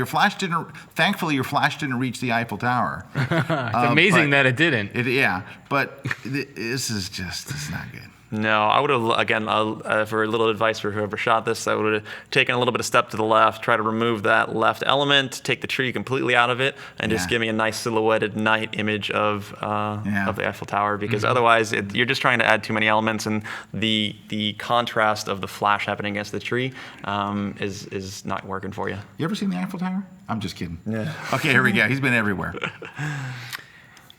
[SPEAKER 2] thankfully, your flash didn't reach the Eiffel Tower.
[SPEAKER 3] It's amazing
[SPEAKER 2] but
[SPEAKER 3] that it didn't.
[SPEAKER 2] But this is it's not good.
[SPEAKER 4] No, I would have, again, for a little advice for whoever shot this, I would have taken a little bit of step to the left, try to remove that left element, take the tree completely out of it, and just
[SPEAKER 2] Yeah.
[SPEAKER 4] give me a nice silhouetted night image of the Eiffel Tower, because otherwise you're just trying to add too many elements, and the contrast of the flash happening against the tree is not working for you.
[SPEAKER 2] You ever seen the Eiffel Tower? I'm just kidding. Yeah. Okay, here we go. He's been everywhere.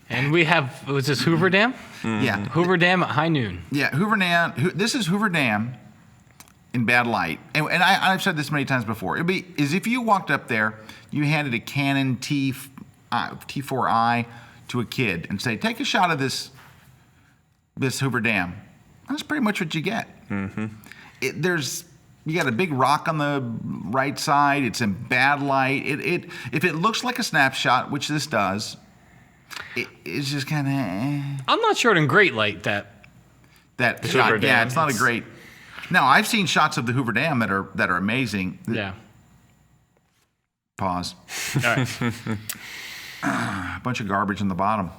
[SPEAKER 3] And we have, was this Hoover Dam?
[SPEAKER 2] Yeah.
[SPEAKER 3] Hoover Dam at high noon.
[SPEAKER 2] Yeah, Hoover Dam. This is Hoover Dam in bad light, and I've said this many times before. It'd be as if you walked up there, you handed a Canon T4i to a kid and say, "Take a shot of this this Hoover Dam. That's pretty much what you get. Mm-hmm. You got a big rock on the right side. It's in bad light. If it looks like a snapshot, which this does, it's just kind of.
[SPEAKER 3] I'm not sure in great light that
[SPEAKER 2] shot.
[SPEAKER 3] Hoover Dam,
[SPEAKER 2] Yeah, it's not a great. Now I've seen shots of the Hoover Dam that are amazing.
[SPEAKER 3] Yeah.
[SPEAKER 2] Pause.
[SPEAKER 3] All right.
[SPEAKER 2] A bunch of garbage in the bottom.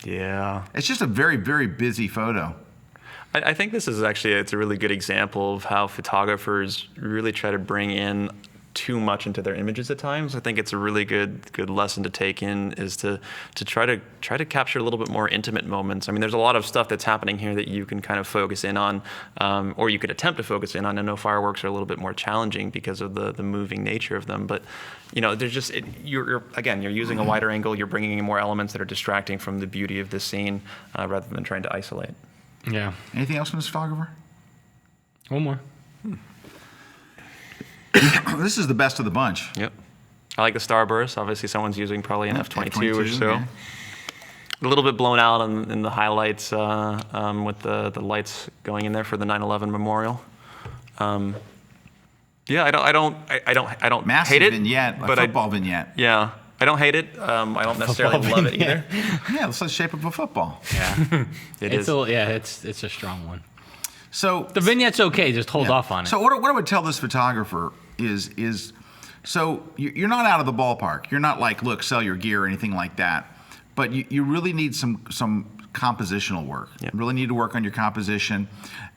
[SPEAKER 4] Yeah.
[SPEAKER 2] It's just a very, very busy photo.
[SPEAKER 4] I think this is actually, it's a really good example of how photographers really try to bring in too much into their images at times. I think it's a really good lesson to take in, is to try to capture a little bit more intimate moments. I mean, there's a lot of stuff that's happening here that you can kind of focus in on, or you could attempt to focus in on. I know fireworks are a little bit more challenging because of the moving nature of them, but there's just, you're using a wider angle, you're bringing in more elements that are distracting from the beauty of this scene, rather than trying to isolate.
[SPEAKER 3] Yeah.
[SPEAKER 2] Anything else from this photographer?
[SPEAKER 3] One more.
[SPEAKER 2] This is the best of the bunch.
[SPEAKER 4] Yep. I like the starburst. Obviously, someone's using probably an F-22 or so.
[SPEAKER 2] Yeah.
[SPEAKER 4] A little bit blown out in the highlights with the lights going in there for the 9/11 memorial. Yeah, I don't
[SPEAKER 2] Massive
[SPEAKER 4] hate it.
[SPEAKER 2] Vignette, a football vignette.
[SPEAKER 4] Yeah, I don't hate it. I don't necessarily love it either.
[SPEAKER 2] Yeah, it's the shape of a football.
[SPEAKER 3] Yeah.
[SPEAKER 4] It
[SPEAKER 3] it's
[SPEAKER 4] is.
[SPEAKER 3] it's a strong one.
[SPEAKER 2] So
[SPEAKER 3] The vignette's okay. Just hold off on it.
[SPEAKER 2] So what I would tell this photographer is so you're not out of the ballpark. You're not like, look, sell your gear or anything like that. But you really need some compositional work.
[SPEAKER 4] Yeah.
[SPEAKER 2] You really need to work on your composition.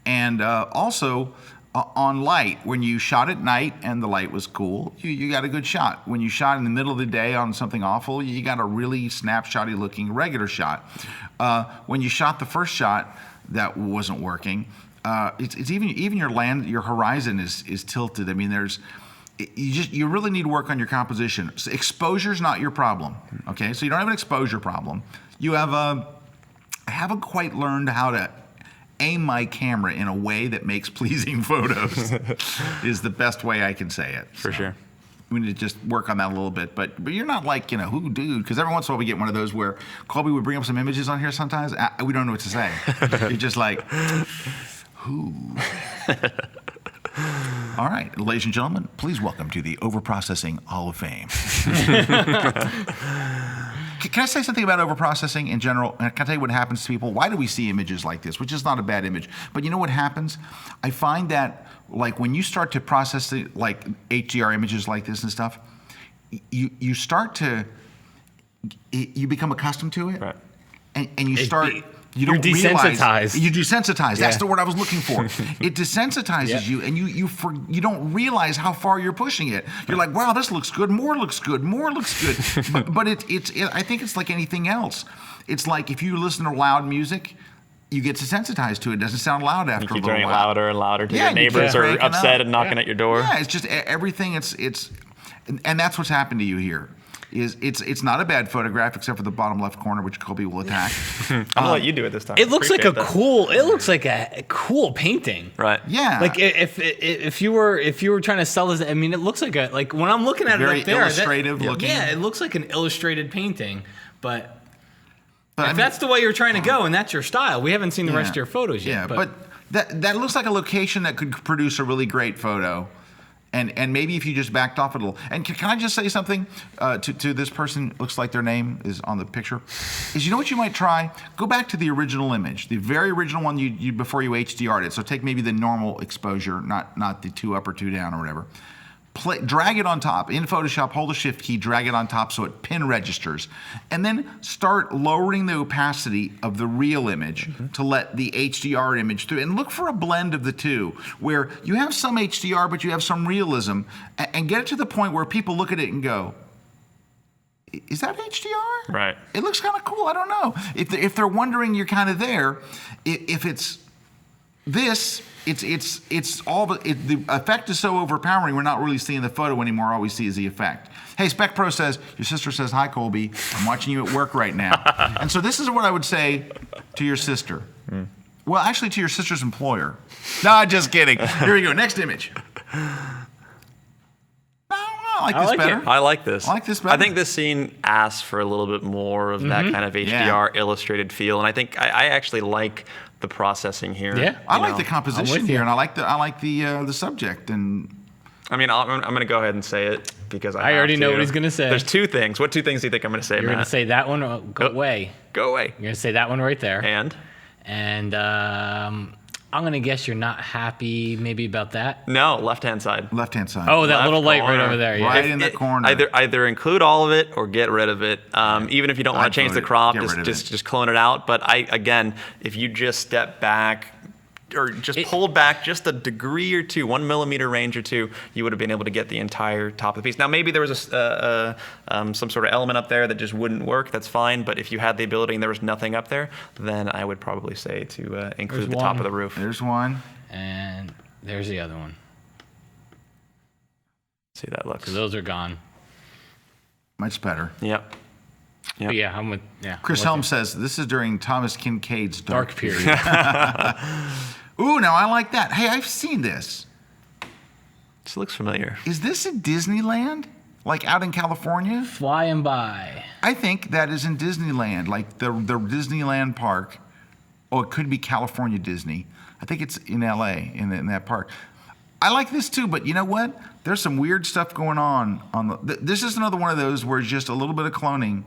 [SPEAKER 2] And also on light. When you shot at night and the light was cool, you got a good shot. When you shot in the middle of the day on something awful, you got a really snapshotty looking regular shot. When you shot the first shot that wasn't working, it's even your horizon is tilted. I mean, you really need to work on your composition. So exposure's not your problem. Okay, so you don't have an exposure problem. You have I haven't quite learned how to aim my camera in a way that makes pleasing photos. Is the best way I can say it.
[SPEAKER 4] For sure.
[SPEAKER 2] We need to just work on that a little bit, but you're not like, who, dude? Because every once in a while we get one of those where Colby would bring up some images on here sometimes. We don't know what to say. You're just like, who? All right, ladies and gentlemen, please welcome to the Overprocessing Hall of Fame. Can I say something about overprocessing in general? Can I tell you what happens to people? Why do we see images like this, which is not a bad image? But you know what happens? I find that like when you start to process like HDR images like this and stuff, you start to, you become accustomed to it.
[SPEAKER 4] Right.
[SPEAKER 2] And you start...
[SPEAKER 3] You're desensitized.
[SPEAKER 2] You desensitize.
[SPEAKER 3] Yeah.
[SPEAKER 2] That's the word I was looking for. It desensitizes you, and you don't realize how far you're pushing it. You're like, wow, this looks good. More looks good. More looks good. but I think it's like anything else. It's like if you listen to loud music, you get desensitized to it. It doesn't sound loud after a
[SPEAKER 4] You keep
[SPEAKER 2] little
[SPEAKER 4] turning it
[SPEAKER 2] while.
[SPEAKER 4] louder and louder till
[SPEAKER 2] Yeah,
[SPEAKER 4] your neighbors
[SPEAKER 2] you
[SPEAKER 4] are
[SPEAKER 2] keep
[SPEAKER 4] upset
[SPEAKER 2] cranking
[SPEAKER 4] and knocking at your door.
[SPEAKER 2] Yeah, it's just everything. And that's what's happened to you here. It's not a bad photograph except for the bottom left corner, which Colby will attack.
[SPEAKER 4] I'm gonna let you do it this time.
[SPEAKER 3] It looks like
[SPEAKER 4] Appreciate
[SPEAKER 3] a cool painting.
[SPEAKER 4] Right.
[SPEAKER 2] Yeah.
[SPEAKER 3] Like if you were trying to sell this, I mean, it looks like like when I'm looking at
[SPEAKER 2] Very
[SPEAKER 3] it up there,
[SPEAKER 2] illustrative looking.
[SPEAKER 3] Yeah, it looks like an illustrated painting. But
[SPEAKER 2] I
[SPEAKER 3] if
[SPEAKER 2] mean,
[SPEAKER 3] that's the way you're trying to go and that's your style, we haven't seen the rest of your photos yet.
[SPEAKER 2] Yeah, but that looks like a location that could produce a really great photo. And maybe if you just backed off a little. And can I just say something to this person? Looks like their name is on the picture. Is you know what you might try? Go back to the original image, the very original one you before you HDR'd it. So take maybe the normal exposure, not the 2 up or 2 down or whatever. Drag it on top in Photoshop. Hold the Shift key, drag it on top so it pin registers, and then start lowering the opacity of the real image to let the HDR image through. And look for a blend of the two, where you have some HDR but you have some realism, and get it to the point where people look at it and go, "Is that HDR?
[SPEAKER 4] Right.
[SPEAKER 2] It looks kind of cool. I don't know." If they're wondering, you're kind of there. If it's this, it's all the effect is so overpowering. We're not really seeing the photo anymore. All we see is the effect. Hey, Spec Pro says your sister says hi, Colby. I'm watching you at work right now. And so this is what I would say to your sister. Well, actually, to your sister's employer. No, just kidding. Here we go. Next image. I like this better.
[SPEAKER 4] I like this.
[SPEAKER 2] I like this better.
[SPEAKER 4] I think this scene asks for a little bit more of that kind of HDR illustrated feel, and I think I actually like the processing here.
[SPEAKER 3] Yeah.
[SPEAKER 2] I
[SPEAKER 4] you
[SPEAKER 2] like
[SPEAKER 4] know.
[SPEAKER 2] the composition
[SPEAKER 3] with
[SPEAKER 2] here,
[SPEAKER 3] you.
[SPEAKER 2] and I like the subject, and
[SPEAKER 4] I mean, I'm going to go ahead and say it because
[SPEAKER 3] I already know what he's gonna say.
[SPEAKER 4] There's two things. What two things do you think I'm going to say,
[SPEAKER 3] You're
[SPEAKER 4] Matt?
[SPEAKER 3] going to say that one, or go away.
[SPEAKER 4] Go away.
[SPEAKER 3] You're going to say that one right there.
[SPEAKER 4] And
[SPEAKER 3] I'm going to guess you're not happy maybe about that.
[SPEAKER 4] no, left-hand side.
[SPEAKER 2] left-hand side.
[SPEAKER 3] Oh, that
[SPEAKER 4] Left
[SPEAKER 3] little light right
[SPEAKER 4] corner.
[SPEAKER 3] over there. Yeah.
[SPEAKER 2] Right in the corner.
[SPEAKER 4] Either include all of it or get rid of it. Even if you don't want
[SPEAKER 2] I'd
[SPEAKER 4] to change
[SPEAKER 2] vote
[SPEAKER 4] the
[SPEAKER 2] it.
[SPEAKER 4] crop,
[SPEAKER 2] Get rid of
[SPEAKER 4] just clone it out. But again, if you just step back or just pulled back just a degree or two, 1 millimeter range or two, you would have been able to get the entire top of the piece. Now maybe there was some sort of element up there that just wouldn't work. That's fine. But if you had the ability and there was nothing up there, then I would probably say to include
[SPEAKER 3] There's
[SPEAKER 4] the top
[SPEAKER 3] one.
[SPEAKER 4] of the roof.
[SPEAKER 2] There's one.
[SPEAKER 3] And there's the other one.
[SPEAKER 4] See that looks.
[SPEAKER 3] So those are gone.
[SPEAKER 2] Much better.
[SPEAKER 4] Yep.
[SPEAKER 3] But yeah, I'm with,
[SPEAKER 2] Chris
[SPEAKER 3] I'm with
[SPEAKER 2] Helm says this is during Thomas Kincaid's
[SPEAKER 3] you. Dark period.
[SPEAKER 2] Ooh, now I like that. Hey, I've seen this.
[SPEAKER 4] This looks familiar.
[SPEAKER 2] Is this in Disneyland? Like out in California?
[SPEAKER 3] Flying by.
[SPEAKER 2] I think that is in Disneyland, like the Disneyland park. Oh, it could be California Disney. I think it's in LA, in that park. I like this too, but you know what? There's some weird stuff going on this is another one of those where it's just a little bit of cloning.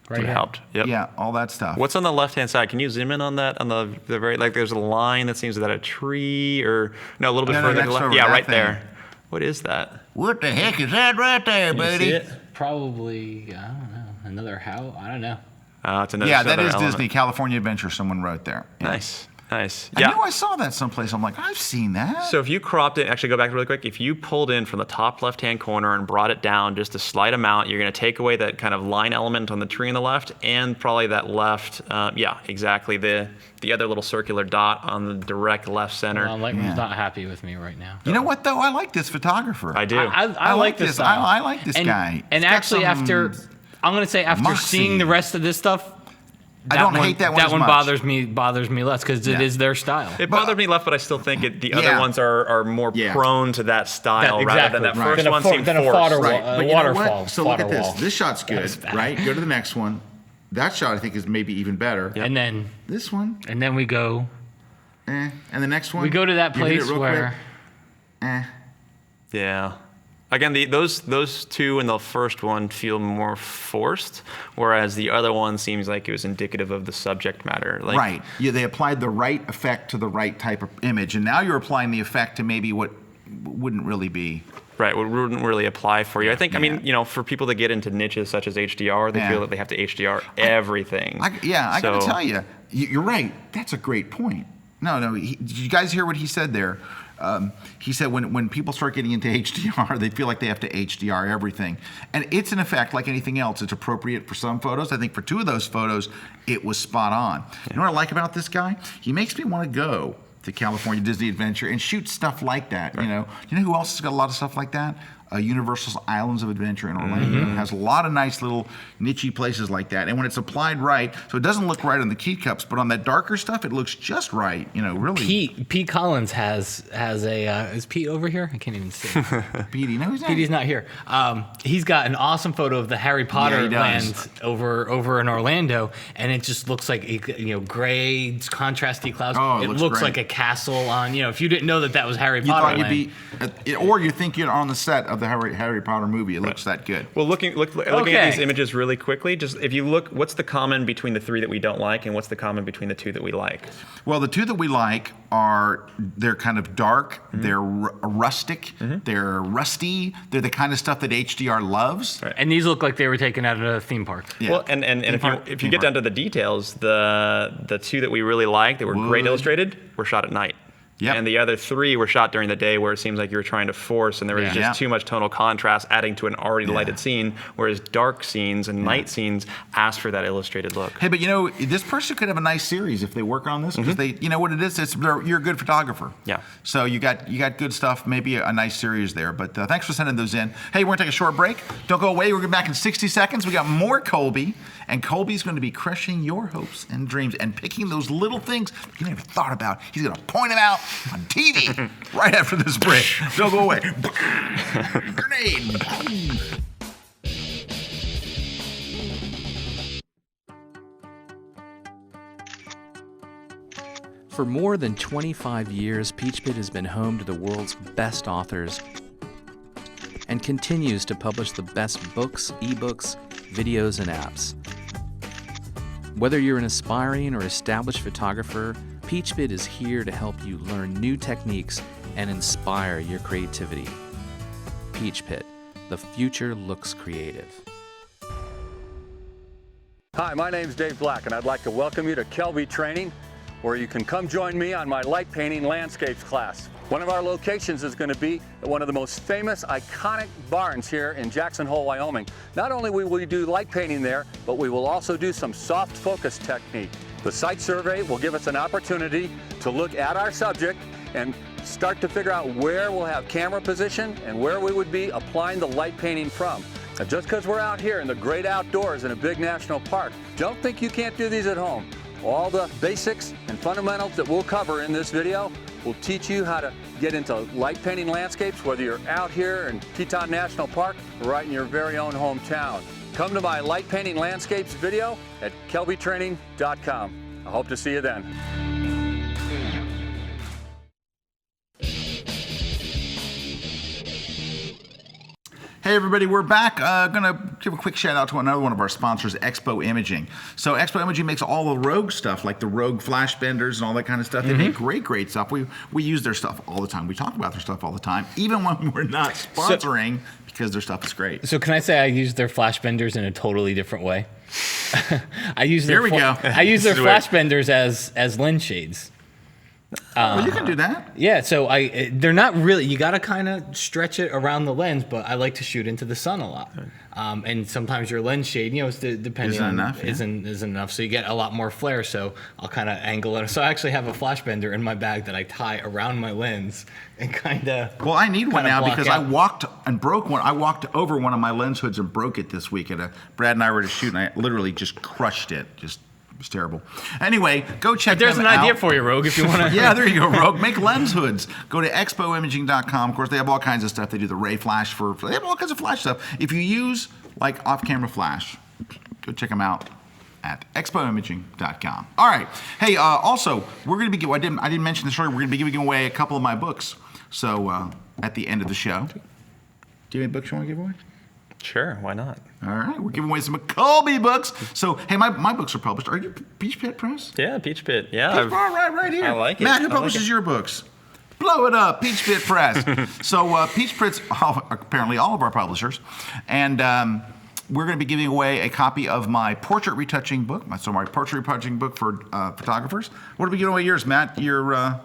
[SPEAKER 3] Right
[SPEAKER 4] It
[SPEAKER 3] here.
[SPEAKER 4] helped. Yep.
[SPEAKER 2] Yeah, all that stuff.
[SPEAKER 4] What's on the left-hand side? Can you zoom in on that? On the very, like, there's a line that seems that a tree or no, a little bit
[SPEAKER 2] No,
[SPEAKER 4] further to
[SPEAKER 2] that's
[SPEAKER 4] the left.
[SPEAKER 2] over
[SPEAKER 4] Yeah,
[SPEAKER 2] that
[SPEAKER 4] right
[SPEAKER 2] thing.
[SPEAKER 4] there. What is that?
[SPEAKER 2] What the heck is that right there,
[SPEAKER 3] You
[SPEAKER 2] buddy?
[SPEAKER 3] see it? Probably, I don't know, another how? I don't know.
[SPEAKER 4] It's another.
[SPEAKER 2] Yeah, that
[SPEAKER 4] another
[SPEAKER 2] is
[SPEAKER 4] element.
[SPEAKER 2] Disney California Adventure. Someone wrote there. Yeah.
[SPEAKER 4] Nice. Nice.
[SPEAKER 2] I
[SPEAKER 4] Yeah.
[SPEAKER 2] knew I saw that someplace. I'm like, I've seen that.
[SPEAKER 4] So if you cropped it, actually go back really quick. If you pulled in from the top left-hand corner and brought it down just a slight amount, you're going to take away that kind of line element on the tree on the left, and probably that left. Yeah, exactly. The other little circular dot on the direct left center.
[SPEAKER 3] Well, Lightroom's not happy with me right now.
[SPEAKER 2] You know what though? I like this photographer.
[SPEAKER 4] I do.
[SPEAKER 3] I like this style.
[SPEAKER 2] I like this guy.
[SPEAKER 3] And
[SPEAKER 2] He's got
[SPEAKER 3] actually,
[SPEAKER 2] some
[SPEAKER 3] after I'm gonna say after
[SPEAKER 2] moxie.
[SPEAKER 3] seeing the rest of this stuff,
[SPEAKER 2] I don't hate that one as much.
[SPEAKER 3] bothers me less because it is their style.
[SPEAKER 4] It bothered me left, but I still think the other
[SPEAKER 2] Yeah.
[SPEAKER 4] ones are more
[SPEAKER 2] Yeah.
[SPEAKER 4] prone to that style rather than that
[SPEAKER 2] right.
[SPEAKER 4] first
[SPEAKER 3] Than a
[SPEAKER 4] one
[SPEAKER 3] fo-
[SPEAKER 4] seemed
[SPEAKER 3] than a
[SPEAKER 4] forced.
[SPEAKER 3] fodder wall.
[SPEAKER 2] Right, but you know
[SPEAKER 3] waterfall.
[SPEAKER 2] what? So look at
[SPEAKER 3] fodder
[SPEAKER 2] this.
[SPEAKER 3] wall.
[SPEAKER 2] This shot's good,
[SPEAKER 3] is bad.
[SPEAKER 2] right? Go to the next one. That shot I think is maybe even better.
[SPEAKER 3] And then
[SPEAKER 2] This one,
[SPEAKER 3] we go.
[SPEAKER 2] and the next one.
[SPEAKER 3] We go to that
[SPEAKER 2] You hit it
[SPEAKER 3] place
[SPEAKER 2] real
[SPEAKER 3] where
[SPEAKER 2] quick.
[SPEAKER 4] Yeah. Again, those two in the first one feel more forced, whereas the other one seems like it was indicative of the subject matter. Like,
[SPEAKER 2] Right. Yeah, they applied the right effect to the right type of image, and now you're applying the effect to maybe what wouldn't really be.
[SPEAKER 4] Right, what wouldn't really apply for you. I think, I mean,
[SPEAKER 2] Yeah.
[SPEAKER 4] for people that get into niches such as HDR, they
[SPEAKER 2] Yeah.
[SPEAKER 4] feel that they have to HDR everything.
[SPEAKER 2] I got to
[SPEAKER 4] So-
[SPEAKER 2] tell you, you're right. That's a great point. No, did you guys hear what he said there? He said when people start getting into HDR, they feel like they have to HDR everything. And it's an effect like anything else. It's appropriate for some photos. I think for two of those photos, it was spot on. You know what I like about this guy? He makes me want to go to California Disney Adventure and shoot stuff like that. Right. You know who else has got a lot of stuff like that? Universal's Islands of Adventure in Orlando has a lot of nice little niche places like that. And when it's applied right, so it doesn't look right on the key cups, but on that darker stuff, it looks just right. Really.
[SPEAKER 3] Pete Collins has a is Pete over here? I can't even see.
[SPEAKER 2] Petey, no, he's not.
[SPEAKER 3] Petey's not here. He's got an awesome photo of the Harry Potter
[SPEAKER 2] he does.
[SPEAKER 3] land over in Orlando, and it just looks like gray, contrasty clouds.
[SPEAKER 2] Oh, it looks great.
[SPEAKER 3] like a castle on. If you didn't know that was Harry
[SPEAKER 2] You
[SPEAKER 3] Potter
[SPEAKER 2] thought you'd
[SPEAKER 3] land.
[SPEAKER 2] be, or you think you're on the set of the Harry Potter movie. It looks that good.
[SPEAKER 4] Well, looking at these images really quickly, just if you look, what's the common between the three that we don't like, and what's the common between the two that we like?
[SPEAKER 2] Well, the two that we like they're kind of dark, they're rustic, they're rusty, they're the kind of stuff that HDR loves.
[SPEAKER 4] Right.
[SPEAKER 3] And these look like they were taken out of a theme park.
[SPEAKER 2] Yeah.
[SPEAKER 4] Well, and if you get down to the details, the two that we really like that were great illustrated were shot at night.
[SPEAKER 2] Yep.
[SPEAKER 4] And the other three were shot during the day, where it seems like you were trying to force, and there was just too much tonal contrast adding to an already lighted scene, whereas dark scenes and night scenes ask for that illustrated look.
[SPEAKER 2] Hey, but this person could have a nice series if they work on this, because they, what it is, you're a good photographer.
[SPEAKER 4] Yeah.
[SPEAKER 2] So you got good stuff, maybe a nice series there. But thanks for sending those in. Hey, we're gonna take a short break. Don't go away. We're going back in 60 seconds. We got more Colby, and Colby's going to be crushing your hopes and dreams and picking those little things you never thought about. He's going to point them out on TV right after this break. Don't go away. Grenade.
[SPEAKER 6] For more than 25 years, PeachPit has been home to the world's best authors and continues to publish the best books, ebooks, videos, and apps. Whether you're an aspiring or established photographer, PeachPit is here to help you learn new techniques and inspire your creativity. PeachPit, the future looks creative.
[SPEAKER 7] Hi, my name's Dave Black, and I'd like to welcome you to Colby Training, where you can come join me on my light painting landscapes class. One of our locations is going to be at one of the most famous, iconic barns here in Jackson Hole, Wyoming. Not only will we do light painting there, but we will also do some soft focus technique. The site survey will give us an opportunity to look at our subject and start to figure out where we'll have camera position and where we would be applying the light painting from. Now, just because we're out here in the great outdoors in a big national park, don't think you can't do these at home. All the basics and fundamentals that we'll cover in this video will teach you how to get into light painting landscapes, whether you're out here in Teton National Park or right in your very own hometown. Come to my light painting landscapes video at kelbytraining.com. I hope to see you then.
[SPEAKER 2] Hey everybody, we're back. Gonna give a quick shout out to another one of our sponsors, Expo Imaging. So Expo Imaging makes all the Rogue stuff, like the Rogue flash benders and all that kind of stuff. They make great stuff. We use their stuff all the time. We talk about their stuff all the time, even when we're not sponsoring, because their stuff is great.
[SPEAKER 3] So can I say I use their flash benders in a totally different way? I use
[SPEAKER 2] Here we go.
[SPEAKER 3] I use their flash benders as lens shades.
[SPEAKER 2] Well, you can do that.
[SPEAKER 3] Yeah, so they're not really, you gotta kind of stretch it around the lens, but I like to shoot into the sun a lot. And sometimes your lens shade, it's depending
[SPEAKER 2] Isn't
[SPEAKER 3] on,
[SPEAKER 2] enough, yeah.
[SPEAKER 3] isn't enough, so you get a lot more flare, so I'll kind of angle it. So I actually have a flash bender in my bag that I tie around my lens and kind of.
[SPEAKER 2] Well, I need one now because I
[SPEAKER 3] out.
[SPEAKER 2] walked and broke one. I walked over one of my lens hoods and broke it this week. Brad and I were to shoot, and I literally just crushed it. It was terrible. Anyway, go check
[SPEAKER 3] There's
[SPEAKER 2] them
[SPEAKER 3] an
[SPEAKER 2] out.
[SPEAKER 3] idea for you, Rogue, if you want to.
[SPEAKER 2] Yeah, there you go, Rogue. Make lens hoods. Go to expoimaging.com. Of course, they have all kinds of stuff. They do the ray flash they have all kinds of flash stuff. If you use like off-camera flash, go check them out at expoimaging.com. All right. Hey, also, we're going to be I didn't mention this earlier. We're going to be giving away a couple of my books. So at the end of the show, do you have any books you want to give away?
[SPEAKER 4] Sure, why not?
[SPEAKER 2] All right, we're giving away some Colby books. So, hey, my books are published. Are you Peach Pit Press?
[SPEAKER 4] Yeah, Peach Pit. Yeah.
[SPEAKER 2] Peach, right here.
[SPEAKER 4] I like it.
[SPEAKER 2] Matt, who
[SPEAKER 4] I like
[SPEAKER 2] publishes
[SPEAKER 4] it.
[SPEAKER 2] your books? Blow it up, Peach Pit Press. So, Peach Pit's apparently all of our publishers. And we're going to be giving away a copy of my portrait retouching book. My portrait retouching book for photographers. What are we giving away yours, Matt? Your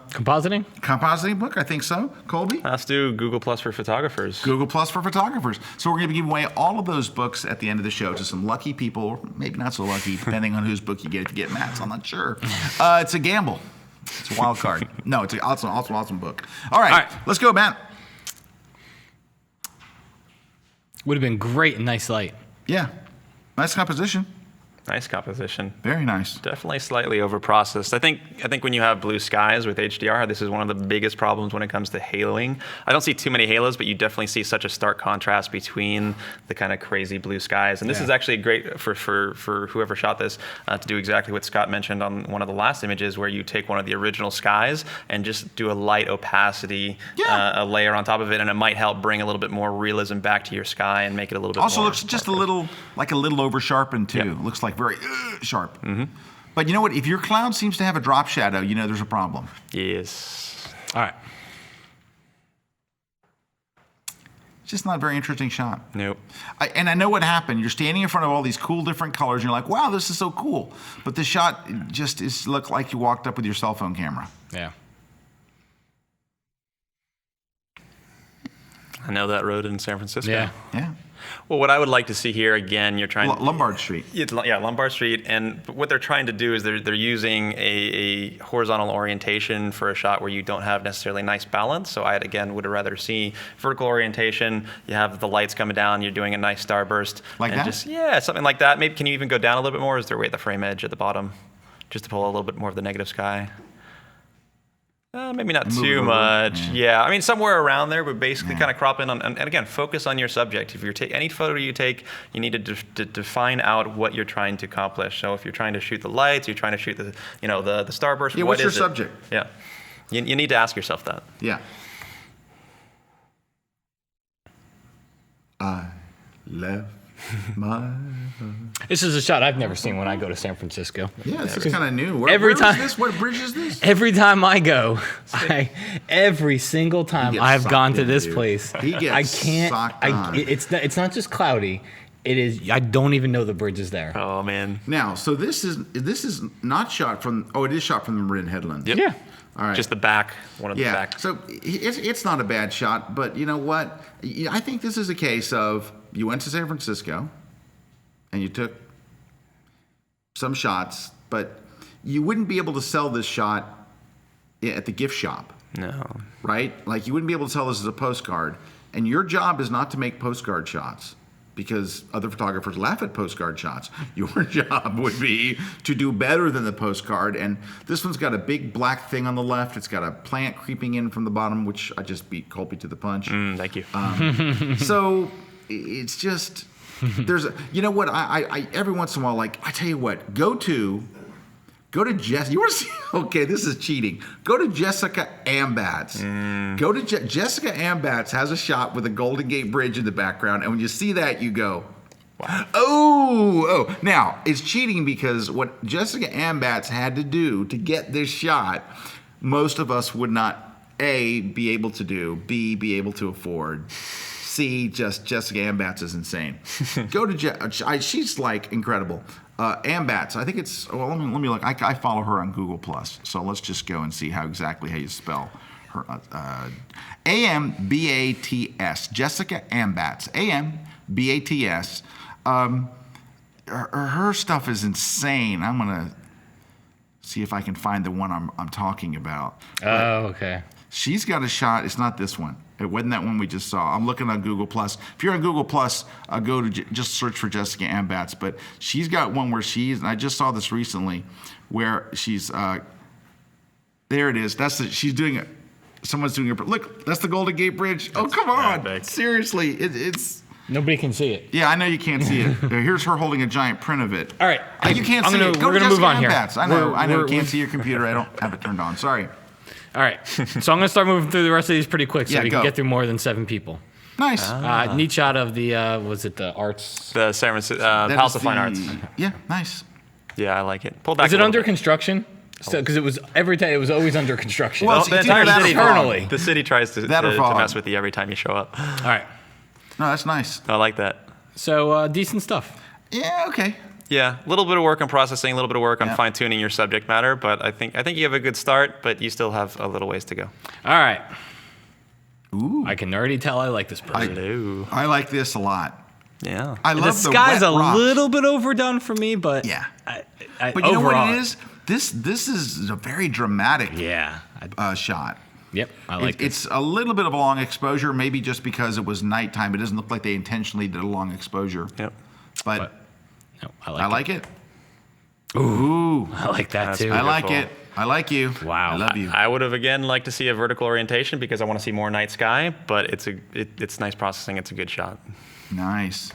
[SPEAKER 3] Compositing?
[SPEAKER 2] compositing book? I think so. Colby?
[SPEAKER 4] Let's do Google Plus for photographers.
[SPEAKER 2] Google Plus for photographers. So we're going to be giving away all of those books at the end of the show to some lucky people, or maybe not so lucky, depending on whose book you get. If you get Matt's, I'm not sure. It's a gamble. It's a wild card. No, it's an awesome book. All right, let's go, Matt.
[SPEAKER 3] Would have been great in nice light.
[SPEAKER 2] Yeah, nice composition.
[SPEAKER 4] Nice composition.
[SPEAKER 2] Very nice.
[SPEAKER 4] Definitely slightly over-processed. I think when you have blue skies with HDR, this is one of the biggest problems when it comes to haloing. I don't see too many halos, but you definitely see such a stark contrast between the kind of crazy blue skies. And this is actually great for whoever shot this to do exactly what Scott mentioned on one of the last images, where you take one of the original skies and just do a light opacity a layer on top of it, and it might help bring a little bit more realism back to your sky and make it a little bit
[SPEAKER 2] Also
[SPEAKER 4] more
[SPEAKER 2] looks just a little over sharpened too.
[SPEAKER 4] Yep.
[SPEAKER 2] Looks like very sharp. But you know what? If your cloud seems to have a drop shadow, you know there's a problem.
[SPEAKER 4] Yes.
[SPEAKER 3] All right.
[SPEAKER 2] It's just not a very interesting shot.
[SPEAKER 4] Nope.
[SPEAKER 2] And I know what happened. You're standing in front of all these cool different colors, and you're like, wow, this is so cool. But the shot just looks like you walked up with your cell phone camera.
[SPEAKER 3] Yeah.
[SPEAKER 4] I know that road in San Francisco.
[SPEAKER 3] Yeah.
[SPEAKER 2] Yeah.
[SPEAKER 4] Well, what I would like to see here, again, you're trying to...
[SPEAKER 2] Lombard Street.
[SPEAKER 4] Yeah, Lombard Street. And what they're trying to do is they're using a horizontal orientation for a shot where you don't have necessarily nice balance. So I, again, would rather see vertical orientation. You have the lights coming down. You're doing a nice starburst.
[SPEAKER 2] Like
[SPEAKER 4] and
[SPEAKER 2] that?
[SPEAKER 4] Something like that. Maybe can you even go down a little bit more? Or is there a way at the frame edge at the bottom just to pull a little bit more of the negative sky? Maybe not
[SPEAKER 2] Move it
[SPEAKER 4] too
[SPEAKER 2] over.
[SPEAKER 4] much.
[SPEAKER 2] Yeah.
[SPEAKER 4] Yeah. I mean, somewhere around there, but basically kind of crop in on, and again, focus on your subject. If you're any photo you take, you need to define out what you're trying to accomplish. So if you're trying to shoot the lights, you're trying to shoot the starburst.
[SPEAKER 2] Yeah,
[SPEAKER 4] what
[SPEAKER 2] what's your
[SPEAKER 4] is it?
[SPEAKER 2] subject?
[SPEAKER 4] Yeah. You need to ask yourself that.
[SPEAKER 2] Yeah. I left my.
[SPEAKER 3] This is a shot I've never seen when I go to San Francisco.
[SPEAKER 2] Yeah, this is kind of new. Where
[SPEAKER 3] Every
[SPEAKER 2] is
[SPEAKER 3] time-
[SPEAKER 2] this? What bridge is this?
[SPEAKER 3] Every time I go, every single time
[SPEAKER 2] gets
[SPEAKER 3] I've gone
[SPEAKER 2] sucked
[SPEAKER 3] to
[SPEAKER 2] in,
[SPEAKER 3] this
[SPEAKER 2] dude.
[SPEAKER 3] place,
[SPEAKER 2] He gets
[SPEAKER 3] I can't.
[SPEAKER 2] sucked on.
[SPEAKER 3] It's not just cloudy. It is. I don't even know the bridge is there.
[SPEAKER 4] Oh man.
[SPEAKER 2] Now, so this is not shot from. Oh, it is shot from the Marin Headland.
[SPEAKER 4] Yep.
[SPEAKER 3] Yeah.
[SPEAKER 2] All right.
[SPEAKER 4] Just the back, one of the
[SPEAKER 2] Yeah.
[SPEAKER 4] back.
[SPEAKER 2] So it's not a bad shot, but you know what? I think this is a case of you went to San Francisco and you took some shots, but you wouldn't be able to sell this shot at the gift shop,
[SPEAKER 4] No.
[SPEAKER 2] right? Like you wouldn't be able to sell this as a postcard. And your job is not to make postcard shots because other photographers laugh at postcard shots. Your job would be to do better than the postcard. And this one's got a big black thing on the left. It's got a plant creeping in from the bottom, which I just beat Colby to the punch.
[SPEAKER 4] Thank you.
[SPEAKER 2] So it's just, there's a, you know what, I every once in a while, like, I tell you what, go to Jess. You want to see? Okay, this is cheating. Go to Jessica Ambat's. Go to Jessica Ambat's has a shot with a Golden Gate Bridge in the background, and when you see that, you go, wow. Oh. Now it's cheating because what Jessica Ambat's had to do to get this shot, most of us would not A, be able to do, B, be able to afford. C, just Jessica Ambat's is insane. Go to she's like incredible. Ambat's, I think it's. Well, let me look. I follow her on Google Plus, so let's just go and see how you spell her. Ambats. Jessica Ambat's. Ambats. Her stuff is insane. I'm gonna see if I can find the one I'm talking about.
[SPEAKER 3] Oh, okay.
[SPEAKER 2] She's got a shot. It's not this one. It wasn't that one we just saw. I'm looking on Google Plus. If you're on Google Plus, go to just search for Jessica Ambat's. But she's got one where and I just saw this recently, where she's. There it is. She's doing it. Someone's doing it. Look, that's the Golden Gate Bridge. Oh, come on!
[SPEAKER 4] epic.
[SPEAKER 2] Seriously, it's.
[SPEAKER 3] Nobody can see it.
[SPEAKER 2] Yeah, I know you can't see it. Here's her holding a giant print of it.
[SPEAKER 3] All right.
[SPEAKER 2] You can't see it. Go
[SPEAKER 3] We're
[SPEAKER 2] to
[SPEAKER 3] gonna move
[SPEAKER 2] Jessica
[SPEAKER 3] on here.
[SPEAKER 2] Ambat's. I know. You
[SPEAKER 3] We're-
[SPEAKER 2] can't see your computer. I don't have it turned on. Sorry.
[SPEAKER 3] All right. So I'm gonna start moving through the rest of these pretty quick, so
[SPEAKER 2] Yeah,
[SPEAKER 3] we
[SPEAKER 2] go.
[SPEAKER 3] can get through more than 7 people.
[SPEAKER 2] Nice.
[SPEAKER 3] Neat shot of the was it the arts?
[SPEAKER 4] The San Francisco
[SPEAKER 2] That
[SPEAKER 4] House
[SPEAKER 2] is
[SPEAKER 4] of Fine
[SPEAKER 2] the-
[SPEAKER 4] Arts.
[SPEAKER 2] Yeah, nice.
[SPEAKER 4] Yeah, I like it. Pull back.
[SPEAKER 3] Is it
[SPEAKER 4] a little
[SPEAKER 3] under
[SPEAKER 4] bit.
[SPEAKER 3] construction? Because it was every time it was always under construction.
[SPEAKER 2] Well,
[SPEAKER 4] Well,
[SPEAKER 2] it's
[SPEAKER 4] the
[SPEAKER 2] either
[SPEAKER 4] entire
[SPEAKER 2] that or
[SPEAKER 4] city,
[SPEAKER 2] fog.
[SPEAKER 3] Eternally.
[SPEAKER 4] the city tries to
[SPEAKER 2] That or fog.
[SPEAKER 4] mess with you every time you show up.
[SPEAKER 3] All right.
[SPEAKER 2] No, that's nice.
[SPEAKER 4] I like that.
[SPEAKER 3] So decent stuff.
[SPEAKER 2] Yeah, okay.
[SPEAKER 4] Yeah, a little bit of work on processing, a little bit of work on
[SPEAKER 2] Yeah.
[SPEAKER 4] fine tuning your subject matter, but I think you have a good start, but you still have a little ways to go.
[SPEAKER 3] All right.
[SPEAKER 2] Ooh.
[SPEAKER 3] I can already tell I like this person.
[SPEAKER 4] Hello.
[SPEAKER 2] I like this a lot.
[SPEAKER 4] Yeah.
[SPEAKER 2] I love
[SPEAKER 3] The
[SPEAKER 2] the
[SPEAKER 3] sky's
[SPEAKER 2] wet
[SPEAKER 3] a
[SPEAKER 2] rocks.
[SPEAKER 3] little bit overdone for me, but
[SPEAKER 2] Yeah.
[SPEAKER 3] I
[SPEAKER 2] But you know
[SPEAKER 3] overall,
[SPEAKER 2] what it is? This is a very dramatic
[SPEAKER 3] Yeah.
[SPEAKER 2] shot.
[SPEAKER 3] Yep. I like
[SPEAKER 2] It's a little bit of a long exposure, maybe just because it was nighttime. It doesn't look like they intentionally did a long exposure.
[SPEAKER 4] Yep.
[SPEAKER 2] But
[SPEAKER 3] No,
[SPEAKER 2] I like it. Ooh.
[SPEAKER 3] I like that
[SPEAKER 4] That's
[SPEAKER 3] too.
[SPEAKER 2] I like
[SPEAKER 4] Beautiful.
[SPEAKER 2] it. I like you.
[SPEAKER 3] Wow.
[SPEAKER 2] I love you.
[SPEAKER 4] I would have again liked to see a vertical orientation because I want to see more night sky, but it's nice processing. It's a good shot.
[SPEAKER 2] Nice.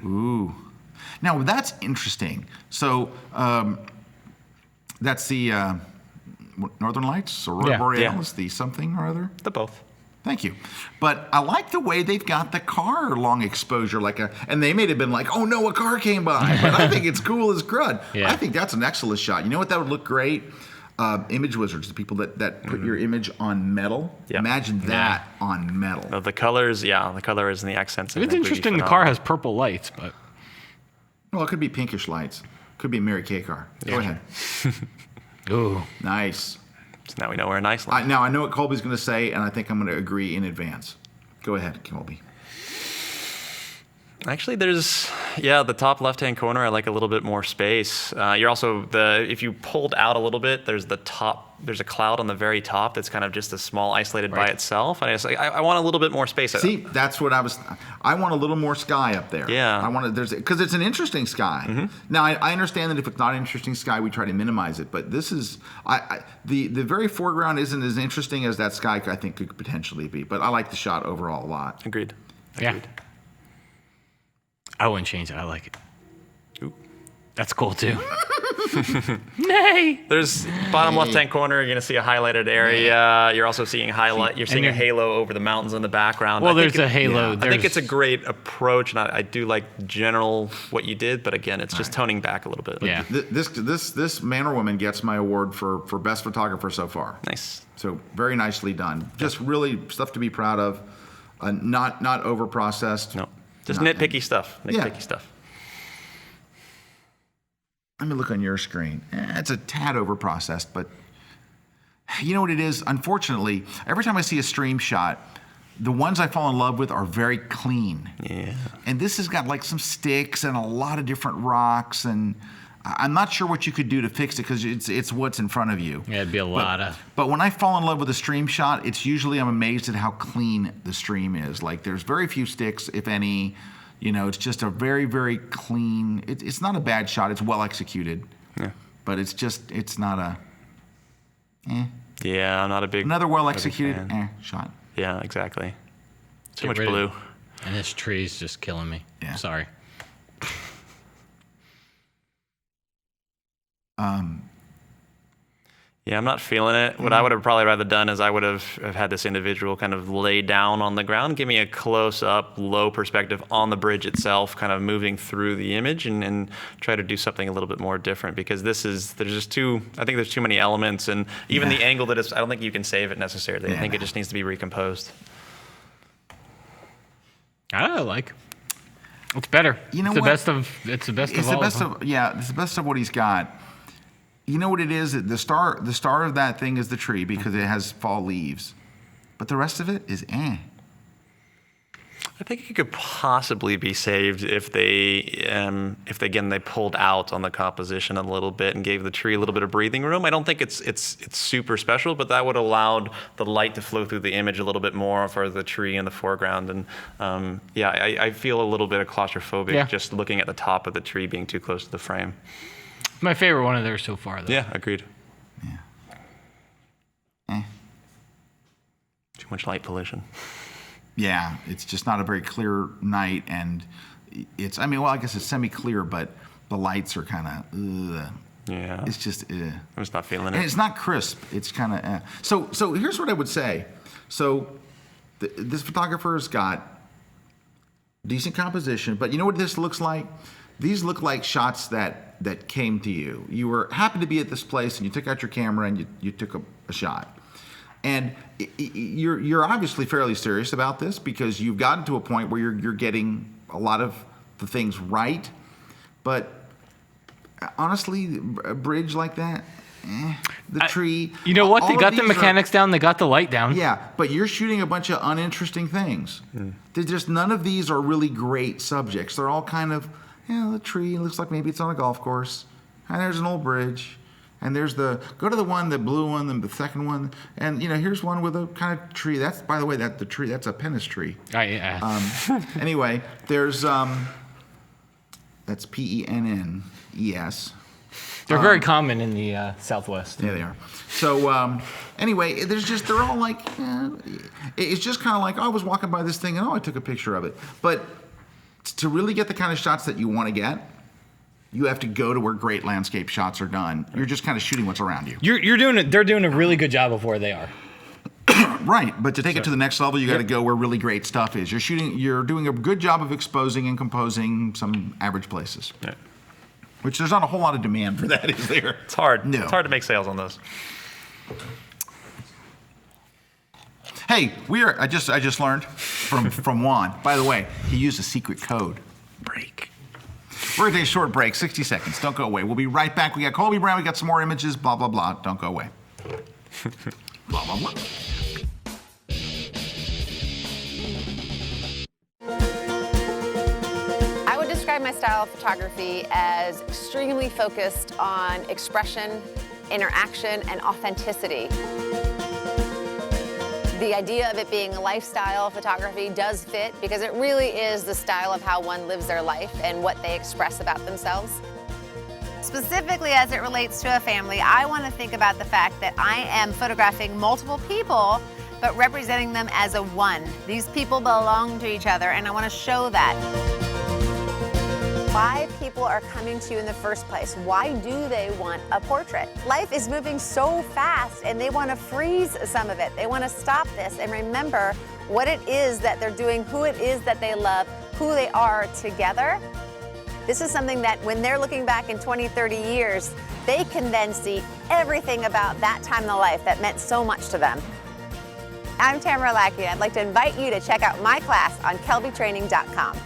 [SPEAKER 2] Ooh. Now that's interesting. So that's the Northern Lights, Aurora
[SPEAKER 3] Yeah.
[SPEAKER 2] Borealis, the something or other.
[SPEAKER 4] The both.
[SPEAKER 2] Thank you. But I like the way they've got the car long exposure, and they may have been like, oh no, a car came by. But I think it's cool as crud.
[SPEAKER 3] Yeah.
[SPEAKER 2] I think that's an excellent shot. You know what, that would look great? Image wizards, the people that put your image on metal.
[SPEAKER 4] Yeah.
[SPEAKER 2] Imagine that on metal.
[SPEAKER 4] The colors, the colors and the accents. I
[SPEAKER 3] It's
[SPEAKER 4] think would be
[SPEAKER 3] interesting the car
[SPEAKER 4] phenomenal.
[SPEAKER 3] has purple lights, but
[SPEAKER 2] Well, it could be pinkish lights. Could be a Mary Kay car. Go ahead.
[SPEAKER 3] ooh.
[SPEAKER 2] Nice.
[SPEAKER 4] So now we know we're a nice line.
[SPEAKER 2] Now I know what Colby's going to say, and I think I'm going to agree in advance. Go ahead, Colby.
[SPEAKER 4] Actually, there's Yeah, the top left-hand corner, I like a little bit more space. You're also if you pulled out a little bit, there's a cloud on the very top that's kind of just a small isolated by itself. And I want a little bit more space.
[SPEAKER 2] See, that's what I want a little more sky up there.
[SPEAKER 4] Yeah.
[SPEAKER 2] I want because it's an interesting sky.
[SPEAKER 4] Mm-hmm.
[SPEAKER 2] Now, I understand that if it's not an interesting sky, we try to minimize it. But this is, the very foreground isn't as interesting as that sky I think could potentially be. But I like the shot overall a lot.
[SPEAKER 4] Agreed.
[SPEAKER 3] Yeah. I wouldn't change it. I like it.
[SPEAKER 4] Ooh.
[SPEAKER 3] That's cool too. Nay.
[SPEAKER 4] There's bottom left-hand corner. You're gonna see a highlighted area. You're also seeing You're seeing a halo over the mountains in the background.
[SPEAKER 3] Well, there's a halo.
[SPEAKER 4] I think it's a great approach, and I do like general what you did. But again, it's just toning back a little bit.
[SPEAKER 3] Yeah.
[SPEAKER 2] This man or woman gets my award for best photographer so far.
[SPEAKER 4] Nice.
[SPEAKER 2] So very nicely done. Just really stuff to be proud of. Not over processed.
[SPEAKER 4] No. Just nitpicky stuff. Nitpicky stuff.
[SPEAKER 2] Let me look on your screen. It's a tad over processed, but you know what it is? Unfortunately, every time I see a stream shot, the ones I fall in love with are very clean.
[SPEAKER 4] Yeah.
[SPEAKER 2] And this has got like some sticks and a lot of different rocks, and I'm not sure what you could do to fix it because it's what's in front of you.
[SPEAKER 3] Yeah, it'd be a lot of.
[SPEAKER 2] But when I fall in love with a stream shot, it's usually I'm amazed at how clean the stream is. Like there's very few sticks, if any. You know, it's just a very, very clean. It's not a bad shot. It's well executed.
[SPEAKER 4] Yeah.
[SPEAKER 2] But it's not a.
[SPEAKER 4] Yeah, I'm not a big.
[SPEAKER 2] Another well executed shot.
[SPEAKER 4] Yeah, exactly. Too
[SPEAKER 3] Get
[SPEAKER 4] much blue.
[SPEAKER 3] And this tree's just killing me.
[SPEAKER 2] Yeah.
[SPEAKER 3] Sorry.
[SPEAKER 4] Yeah, I'm not feeling it. What I would have probably rather done is I would have had this individual kind of lay down on the ground, give me a close-up, low perspective on the bridge itself, kind of moving through the image and try to do something a little bit more different because I think there's too many elements and even the angle I don't think you can save it necessarily. I think it just needs to be recomposed.
[SPEAKER 3] I like. It's better.
[SPEAKER 2] You know
[SPEAKER 3] it's
[SPEAKER 2] what?
[SPEAKER 3] It's the best of all of them.
[SPEAKER 2] It's the best of what he's got. You know what it is? The star of that thing is the tree because it has fall leaves. But the rest of it is
[SPEAKER 4] I think it could possibly be saved if they pulled out on the composition a little bit and gave the tree a little bit of breathing room. I don't think it's super special, but that would allow the light to flow through the image a little bit more for the tree in the foreground. And I feel a little bit of claustrophobic just looking at the top of the tree being too close to the frame.
[SPEAKER 3] My favorite one of theirs so far, though.
[SPEAKER 4] Yeah, agreed.
[SPEAKER 2] Yeah.
[SPEAKER 4] Too much light pollution.
[SPEAKER 2] Yeah, it's just not a very clear night, and I guess it's semi-clear, but the lights are kind of,
[SPEAKER 4] Yeah.
[SPEAKER 2] It's just,
[SPEAKER 4] I'm just not feeling it.
[SPEAKER 2] And it's not crisp. It's kind of, So here's what I would say. So this photographer's got decent composition, but you know what this looks like? These look like shots that came to you. You were happy to be at this place, and you took out your camera and you took a shot. And you're obviously fairly serious about this because you've gotten to a point where you're getting a lot of the things right. But honestly, a bridge like that, the tree.
[SPEAKER 3] You know what? They got the mechanics down. They got the light down.
[SPEAKER 2] Yeah, but you're shooting a bunch of uninteresting things. There's just none of these are really great subjects. They're all kind of, the tree looks like maybe it's on a golf course, and there's an old bridge. And there's the blue one, then the second one, and here's one with a kind of tree. That's, by the way, that's a pennis tree. Anyway, there's that's PENNES.
[SPEAKER 3] They're very common in the Southwest.
[SPEAKER 2] Yeah, they are. So anyway, they're all like, it's just kind of like, I was walking by this thing and I took a picture of it. But to really get the kind of shots that you want to get, you have to go to where great landscape shots are done. You're just kind of shooting what's around you.
[SPEAKER 3] They're doing a really good job of where they are.
[SPEAKER 2] Right, but to take it to the next level, you got to go where really great stuff is. You're doing a good job of exposing and composing some average places.
[SPEAKER 4] Yeah.
[SPEAKER 2] Which there's not a whole lot of demand for that, is there?
[SPEAKER 4] It's hard.
[SPEAKER 2] No.
[SPEAKER 4] It's hard to make sales on those.
[SPEAKER 2] Hey, I just learned from Juan. By the way, he used a secret code. Break. We're going to take a short break, 60 seconds. Don't go away. We'll be right back. We got Colby Brown. We got some more images, blah, blah, blah. Don't go away. Blah, blah, blah.
[SPEAKER 8] I would describe define my style of photography as extremely focused on expression, interaction, and authenticity. The idea of it being a lifestyle photography does fit because it really is the style of how one lives their life and what they express about themselves. Specifically as it relates to a family, I want to think about the fact that I am photographing multiple people, but representing them as a one. These people belong to each other, and I want to show that. Why people are coming to you in the first place? Why do they want a portrait? Life is moving so fast, and they want to freeze some of it. They want to stop this and remember what it is that they're doing, who it is that they love, who they are together. This is something that when they're looking back in 20, 30 years, they can then see everything about that time in their life that meant so much to them. I'm Tamara Lackey, and I'd like to invite you to check out my class on kelbytraining.com.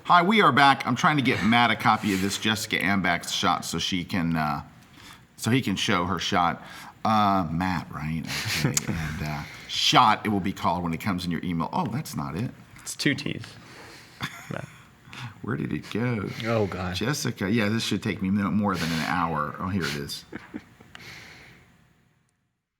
[SPEAKER 2] Hi, we are back. I'm trying to get Matt a copy of this Jessica Ambach's shot so she can, so he can show her shot. Matt, right? Okay. And shot, it will be called when it comes in your email. Oh, that's not it.
[SPEAKER 4] It's 2 T's.
[SPEAKER 2] Where did it go?
[SPEAKER 3] Oh, God.
[SPEAKER 2] Jessica. Yeah, this should take me more than an hour. Oh, here it is.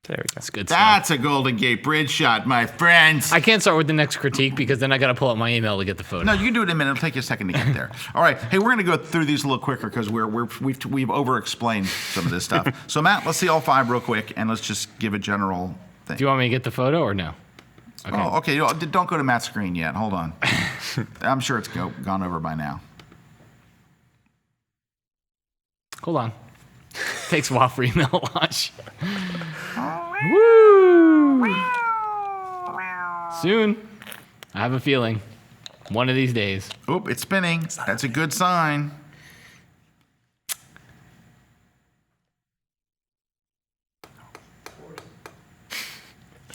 [SPEAKER 4] There we go.
[SPEAKER 3] That's good
[SPEAKER 2] That's
[SPEAKER 3] stuff.
[SPEAKER 2] a Golden Gate Bridge shot, my friends.
[SPEAKER 3] I can't start with the next critique because then I got to pull up my email to get the photo.
[SPEAKER 2] No, you can do it in a minute. It'll take you a second to get there. All right. Hey, we're going to go through these a little quicker because we've over-explained some of this stuff. So, Matt, let's see all 5 real quick, and let's just give a general thing.
[SPEAKER 3] Do you want me to get the photo or no? Okay.
[SPEAKER 2] Oh, okay. Don't go to Matt's screen yet. Hold on. I'm sure it's gone over by now.
[SPEAKER 3] Hold on. Takes a while for email to launch. Woo! Soon. I have a feeling. One of these days.
[SPEAKER 2] Oop, it's spinning. That's a good sign.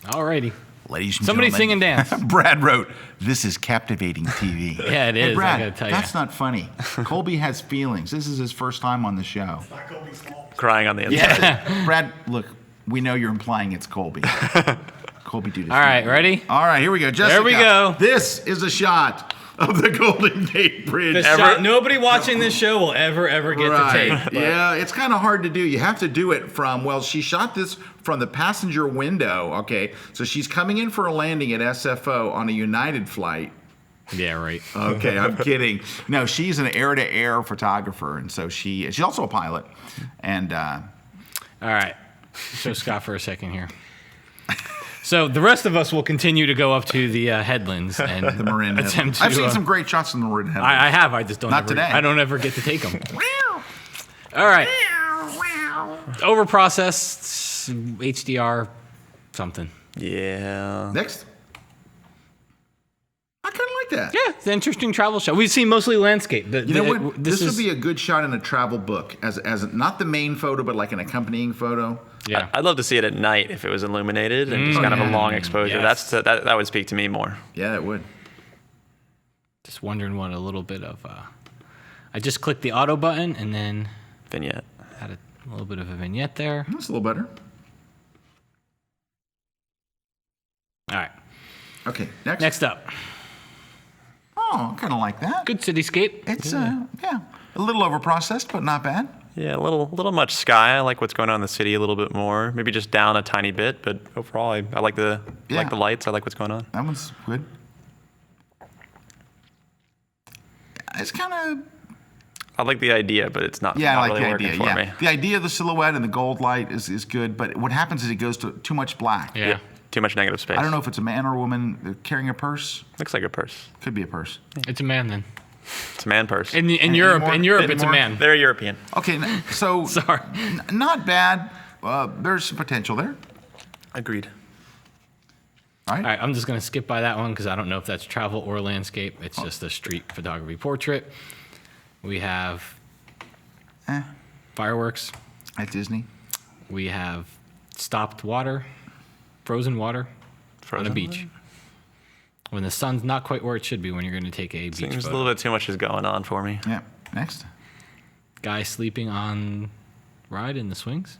[SPEAKER 3] Alrighty.
[SPEAKER 2] Ladies and
[SPEAKER 3] Somebody
[SPEAKER 2] gentlemen.
[SPEAKER 3] sing and dance.
[SPEAKER 2] Brad wrote, "This is captivating TV."
[SPEAKER 3] Yeah, it
[SPEAKER 2] Hey,
[SPEAKER 3] is,
[SPEAKER 2] Brad,
[SPEAKER 3] I gotta tell you.
[SPEAKER 2] that's not funny. Colby has feelings. This is his first time on the show.
[SPEAKER 4] Crying on the inside.
[SPEAKER 3] Yeah.
[SPEAKER 2] Brad, look, we know you're implying it's Colby. Colby, do this.
[SPEAKER 3] All right, ready?
[SPEAKER 2] All right, here we go. Jessica,
[SPEAKER 3] There we go.
[SPEAKER 2] This is a shot of the Golden Gate Bridge.
[SPEAKER 3] The shot nobody watching this show will ever get to take. But
[SPEAKER 2] Yeah, it's kind of hard to do. You have to do it from, well, she shot this from the passenger window, okay? So she's coming in for a landing at SFO on a United flight.
[SPEAKER 3] Yeah, right.
[SPEAKER 2] Okay, I'm kidding. No, she's an air-to-air photographer, and so she's also a pilot. And
[SPEAKER 3] All right. Show Scott for a second here. So the rest of us will continue to go up to the headlands and
[SPEAKER 2] the Marin
[SPEAKER 3] attempt
[SPEAKER 2] Headlands.
[SPEAKER 3] to.
[SPEAKER 2] I've seen some great shots from the Marin Headlands.
[SPEAKER 3] I have. I just don't.
[SPEAKER 2] Not
[SPEAKER 3] ever,
[SPEAKER 2] today.
[SPEAKER 3] I don't ever get to take them. All right. Overprocessed HDR something.
[SPEAKER 4] Yeah.
[SPEAKER 2] Next. I kind of like that.
[SPEAKER 3] Yeah, it's an interesting travel shot. We've seen mostly landscape.
[SPEAKER 2] You know what? This would be a good shot in a travel book, as not the main photo, but like an accompanying photo.
[SPEAKER 3] Yeah.
[SPEAKER 4] I'd love to see it at night if it was illuminated and just kind of a long exposure.
[SPEAKER 3] Yes.
[SPEAKER 4] That would speak to me more.
[SPEAKER 2] Yeah, it would.
[SPEAKER 3] Just wondering what a little bit of. I just clicked the auto button and then
[SPEAKER 4] Vignette.
[SPEAKER 3] had a little bit of a vignette there.
[SPEAKER 2] That's a little better.
[SPEAKER 3] All right.
[SPEAKER 2] Okay, next.
[SPEAKER 3] Next up,
[SPEAKER 2] Oh, I kind of like that.
[SPEAKER 3] good cityscape.
[SPEAKER 2] It's yeah, a little overprocessed, but not bad.
[SPEAKER 4] Yeah, a little much sky. I like what's going on in the city a little bit more. Maybe just down a tiny bit, but overall, I like the lights. I like what's going on.
[SPEAKER 2] That one's good. It's kind of
[SPEAKER 4] I like the idea, but it's not,
[SPEAKER 2] I
[SPEAKER 4] not
[SPEAKER 2] like
[SPEAKER 4] really
[SPEAKER 2] the
[SPEAKER 4] working
[SPEAKER 2] idea.
[SPEAKER 4] for
[SPEAKER 2] Yeah,
[SPEAKER 4] me.
[SPEAKER 2] the idea of the silhouette and the gold light is good, but what happens is it goes to too much black.
[SPEAKER 3] Yeah.
[SPEAKER 4] Too much negative space.
[SPEAKER 2] I don't know if it's a man or a woman carrying a purse.
[SPEAKER 4] Looks like a purse.
[SPEAKER 2] Could be a purse.
[SPEAKER 3] It's a man then.
[SPEAKER 4] It's a man purse.
[SPEAKER 3] In Europe,
[SPEAKER 2] more?
[SPEAKER 3] in Europe,
[SPEAKER 2] Any
[SPEAKER 3] it's a
[SPEAKER 2] more?
[SPEAKER 3] man.
[SPEAKER 4] They're European.
[SPEAKER 2] Okay, so
[SPEAKER 3] Sorry.
[SPEAKER 2] Not bad. There's some potential there.
[SPEAKER 4] Agreed.
[SPEAKER 2] All right.
[SPEAKER 3] All right, I'm just going to skip by that one because I don't know if that's travel or landscape. It's just a street photography portrait. We have fireworks.
[SPEAKER 2] At Disney.
[SPEAKER 3] We have stopped water, frozen water on a beach. When the sun's not quite where it should be when you're going to take a beach
[SPEAKER 4] Seems
[SPEAKER 3] photo.
[SPEAKER 4] a little bit too much is going on for me.
[SPEAKER 2] Yeah. Next.
[SPEAKER 3] Guy sleeping on ride in the swings.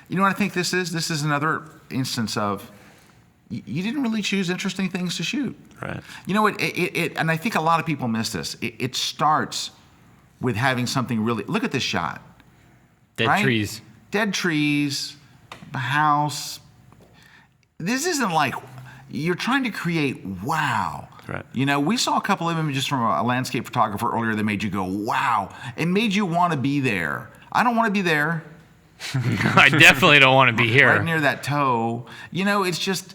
[SPEAKER 2] You know what I think this is? This is another instance of you didn't really choose interesting things to shoot.
[SPEAKER 4] Right.
[SPEAKER 2] You know what? And I think a lot of people miss this. It starts with having something really. Look at this shot.
[SPEAKER 3] Dead trees.
[SPEAKER 2] Dead trees, a house. This isn't like you're trying to create wow.
[SPEAKER 4] Right.
[SPEAKER 2] You know, we saw a couple of images from a landscape photographer earlier that made you go wow. It made you want to be there. I don't want to be there.
[SPEAKER 3] I definitely don't want to be here.
[SPEAKER 2] Right near that toe. You know, it's just,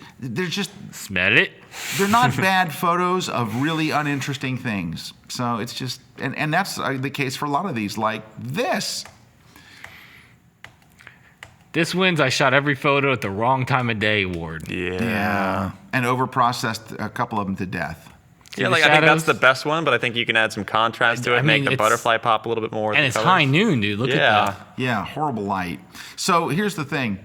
[SPEAKER 3] Smell it?
[SPEAKER 2] they're not bad photos of really uninteresting things. So it's just, and that's the case for a lot of these, like this.
[SPEAKER 3] This wins I shot every photo at the wrong time of day award.
[SPEAKER 2] Yeah. And over-processed a couple of them to death.
[SPEAKER 4] Yeah,
[SPEAKER 3] the
[SPEAKER 4] like I think that's
[SPEAKER 3] shadows.
[SPEAKER 4] the best one, but I think you can add some contrast to it,
[SPEAKER 3] I
[SPEAKER 4] make
[SPEAKER 3] mean,
[SPEAKER 4] the
[SPEAKER 3] it's-
[SPEAKER 4] butterfly pop a little bit more.
[SPEAKER 3] And it's high noon, dude. Look at that.
[SPEAKER 2] Yeah, horrible light. So here's the thing.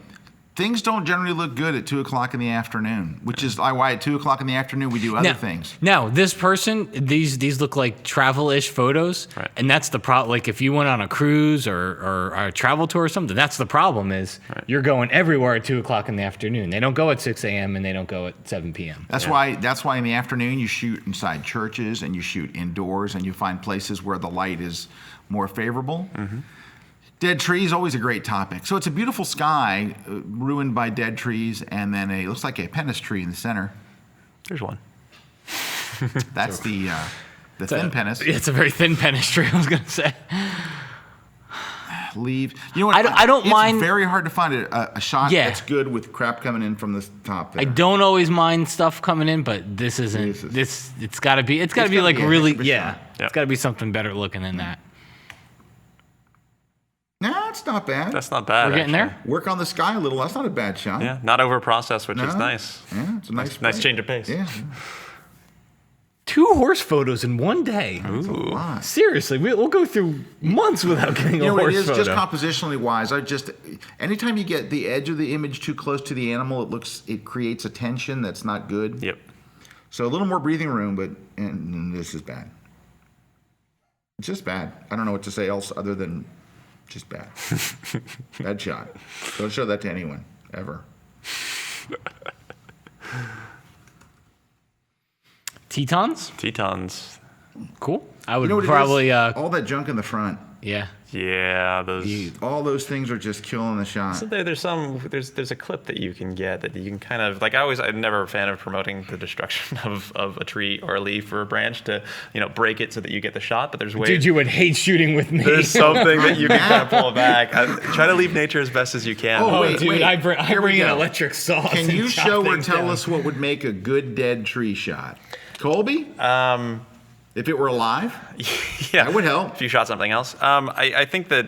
[SPEAKER 2] Things don't generally look good at 2 o'clock in the afternoon, which is why at 2 o'clock in the afternoon we do other things.
[SPEAKER 3] Now, this person, these look like travel-ish photos,
[SPEAKER 4] Right.
[SPEAKER 3] and that's the problem. Like if you went on a cruise or a travel tour or something, that's the problem is you're going everywhere at 2 o'clock in the afternoon. They don't go at 6 a.m. and they don't go at 7 p.m.
[SPEAKER 2] That's why in the afternoon you shoot inside churches and you shoot indoors and you find places where the light is more favorable.
[SPEAKER 4] Mm-hmm.
[SPEAKER 2] Dead trees, always a great topic. So it's a beautiful sky ruined by dead trees, and then it looks like a pennis tree in the center.
[SPEAKER 4] There's one.
[SPEAKER 2] That's the thin pennis.
[SPEAKER 3] It's a very thin pennis tree, I was going to say.
[SPEAKER 2] Leave. You know what?
[SPEAKER 3] I don't mind.
[SPEAKER 2] It's very hard to find a shot
[SPEAKER 3] Yeah.
[SPEAKER 2] that's good with crap coming in from the top there.
[SPEAKER 3] I don't always mind stuff coming in, but this isn't. It's got to be. It's got to be
[SPEAKER 2] gotta
[SPEAKER 3] like
[SPEAKER 2] be a
[SPEAKER 3] really.
[SPEAKER 2] heck of a
[SPEAKER 3] Yeah.
[SPEAKER 2] shot.
[SPEAKER 3] It's got to be something better looking than that.
[SPEAKER 2] No, it's not bad.
[SPEAKER 4] That's not bad.
[SPEAKER 3] We're getting
[SPEAKER 4] actually.
[SPEAKER 3] there.
[SPEAKER 2] Work on the sky a little. That's not a bad shot.
[SPEAKER 4] Yeah, not over processed, which is
[SPEAKER 2] No.
[SPEAKER 4] nice.
[SPEAKER 2] Yeah, it's a nice
[SPEAKER 4] Nice
[SPEAKER 2] play.
[SPEAKER 4] change of pace.
[SPEAKER 2] Yeah.
[SPEAKER 3] 2 horse photos in one day.
[SPEAKER 2] That's a lot.
[SPEAKER 3] Seriously, we'll go through months without getting
[SPEAKER 2] You
[SPEAKER 3] a
[SPEAKER 2] know what
[SPEAKER 3] horse
[SPEAKER 2] it is?
[SPEAKER 3] photo.
[SPEAKER 2] Just compositionally wise, anytime you get the edge of the image too close to the animal, it creates a tension that's not good.
[SPEAKER 4] Yep.
[SPEAKER 2] So a little more breathing room, but and this is bad. It's just bad. I don't know what to say else other than just bad. Bad shot. Don't show that to anyone ever.
[SPEAKER 3] Tetons?
[SPEAKER 4] Tetons.
[SPEAKER 3] Cool. I would
[SPEAKER 2] You know what
[SPEAKER 3] probably.
[SPEAKER 2] it is? All that junk in the front.
[SPEAKER 3] Yeah.
[SPEAKER 4] Yeah, those.
[SPEAKER 2] All those things are just killing the shot.
[SPEAKER 4] So there's a clip that you can get that you can kind of like. I'm never a fan of promoting the destruction of a tree or a leaf or a branch to break it so that you get the shot. But there's ways.
[SPEAKER 3] Dude, you would hate shooting with me.
[SPEAKER 4] There's something that you can kind of pull back. Try to leave nature as best as you can.
[SPEAKER 2] Oh,
[SPEAKER 3] Oh,
[SPEAKER 2] wait,
[SPEAKER 3] dude,
[SPEAKER 2] wait.
[SPEAKER 3] I
[SPEAKER 2] Here we
[SPEAKER 3] bring an
[SPEAKER 2] go.
[SPEAKER 3] electric saw.
[SPEAKER 2] Can
[SPEAKER 3] and
[SPEAKER 2] you
[SPEAKER 3] chop
[SPEAKER 2] show or
[SPEAKER 3] things
[SPEAKER 2] tell
[SPEAKER 3] down.
[SPEAKER 2] us what would make a good dead tree shot? Colby? If it were alive?
[SPEAKER 4] Yeah,
[SPEAKER 2] That would help.
[SPEAKER 4] If you shot something else, I think that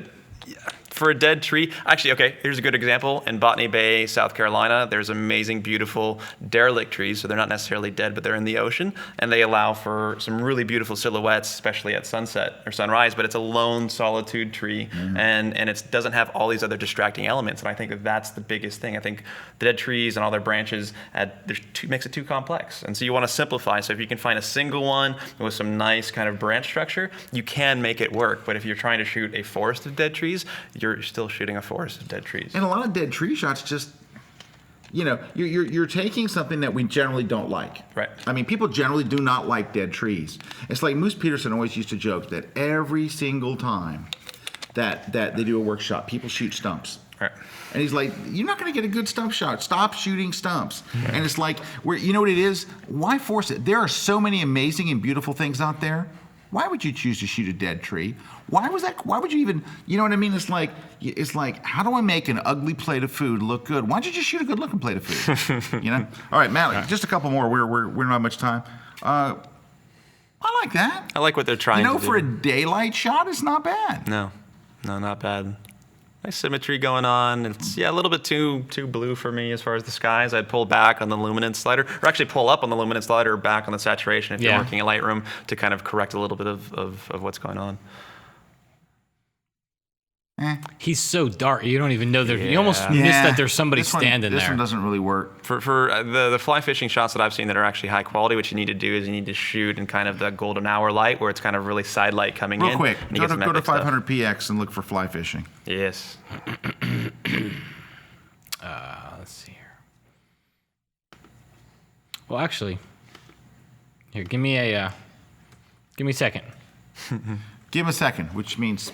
[SPEAKER 4] for a dead tree, actually, okay, here's a good example. In Botany Bay, South Carolina, there's amazing, beautiful derelict trees. So they're not necessarily dead, but they're in the ocean, and they allow for some really beautiful silhouettes, especially at sunset or sunrise. But it's a lone solitude tree, and it doesn't have all these other distracting elements. And I think that that's the biggest thing. I think the dead trees and all their branches makes it too complex. And so you want to simplify. So if you can find a single one with some nice kind of branch structure, you can make it work. But if you're trying to shoot a forest of dead trees, you're still shooting a forest of dead trees.
[SPEAKER 2] And a lot of dead tree shots just, you're taking something that we generally don't like.
[SPEAKER 4] Right.
[SPEAKER 2] I mean, people generally do not like dead trees. It's like Moose Peterson always used to joke that every single time that they do a workshop, people shoot stumps.
[SPEAKER 4] Right.
[SPEAKER 2] And he's like, you're not going to get a good stump shot. Stop shooting stumps. And it's like, you know what it is? Why force it? There are so many amazing and beautiful things out there. Why would you choose to shoot a dead tree? Why would you even, you know what I mean? It's like, how do I make an ugly plate of food look good? Why don't you just shoot a good looking plate of food? All right, Matt, just a couple more. We don't have much time. I like that.
[SPEAKER 4] I like what they're trying to do.
[SPEAKER 2] For a daylight shot, it's not bad.
[SPEAKER 4] No, not bad. Nice symmetry going on. It's a little bit too blue for me as far as the skies. I'd pull back on the luminance slider, or actually pull up on the luminance slider, or back on the saturation if you're working in Lightroom to kind of correct a little bit of what's going on.
[SPEAKER 3] He's so dark. You don't even know there. You almost miss that there's somebody standing
[SPEAKER 2] this
[SPEAKER 3] there.
[SPEAKER 2] This one doesn't really work.
[SPEAKER 4] For the fly fishing shots that I've seen that are actually high quality, what you need to do is you need to shoot in kind of the golden hour light where it's kind of really side light coming in.
[SPEAKER 2] Real quick,
[SPEAKER 4] and you
[SPEAKER 2] go
[SPEAKER 4] get some
[SPEAKER 2] to
[SPEAKER 4] epic stuff.
[SPEAKER 2] 500px and look for fly fishing.
[SPEAKER 4] Yes.
[SPEAKER 3] Let's see here. Well, actually, here, give me a second.
[SPEAKER 2] Give him a second, which means,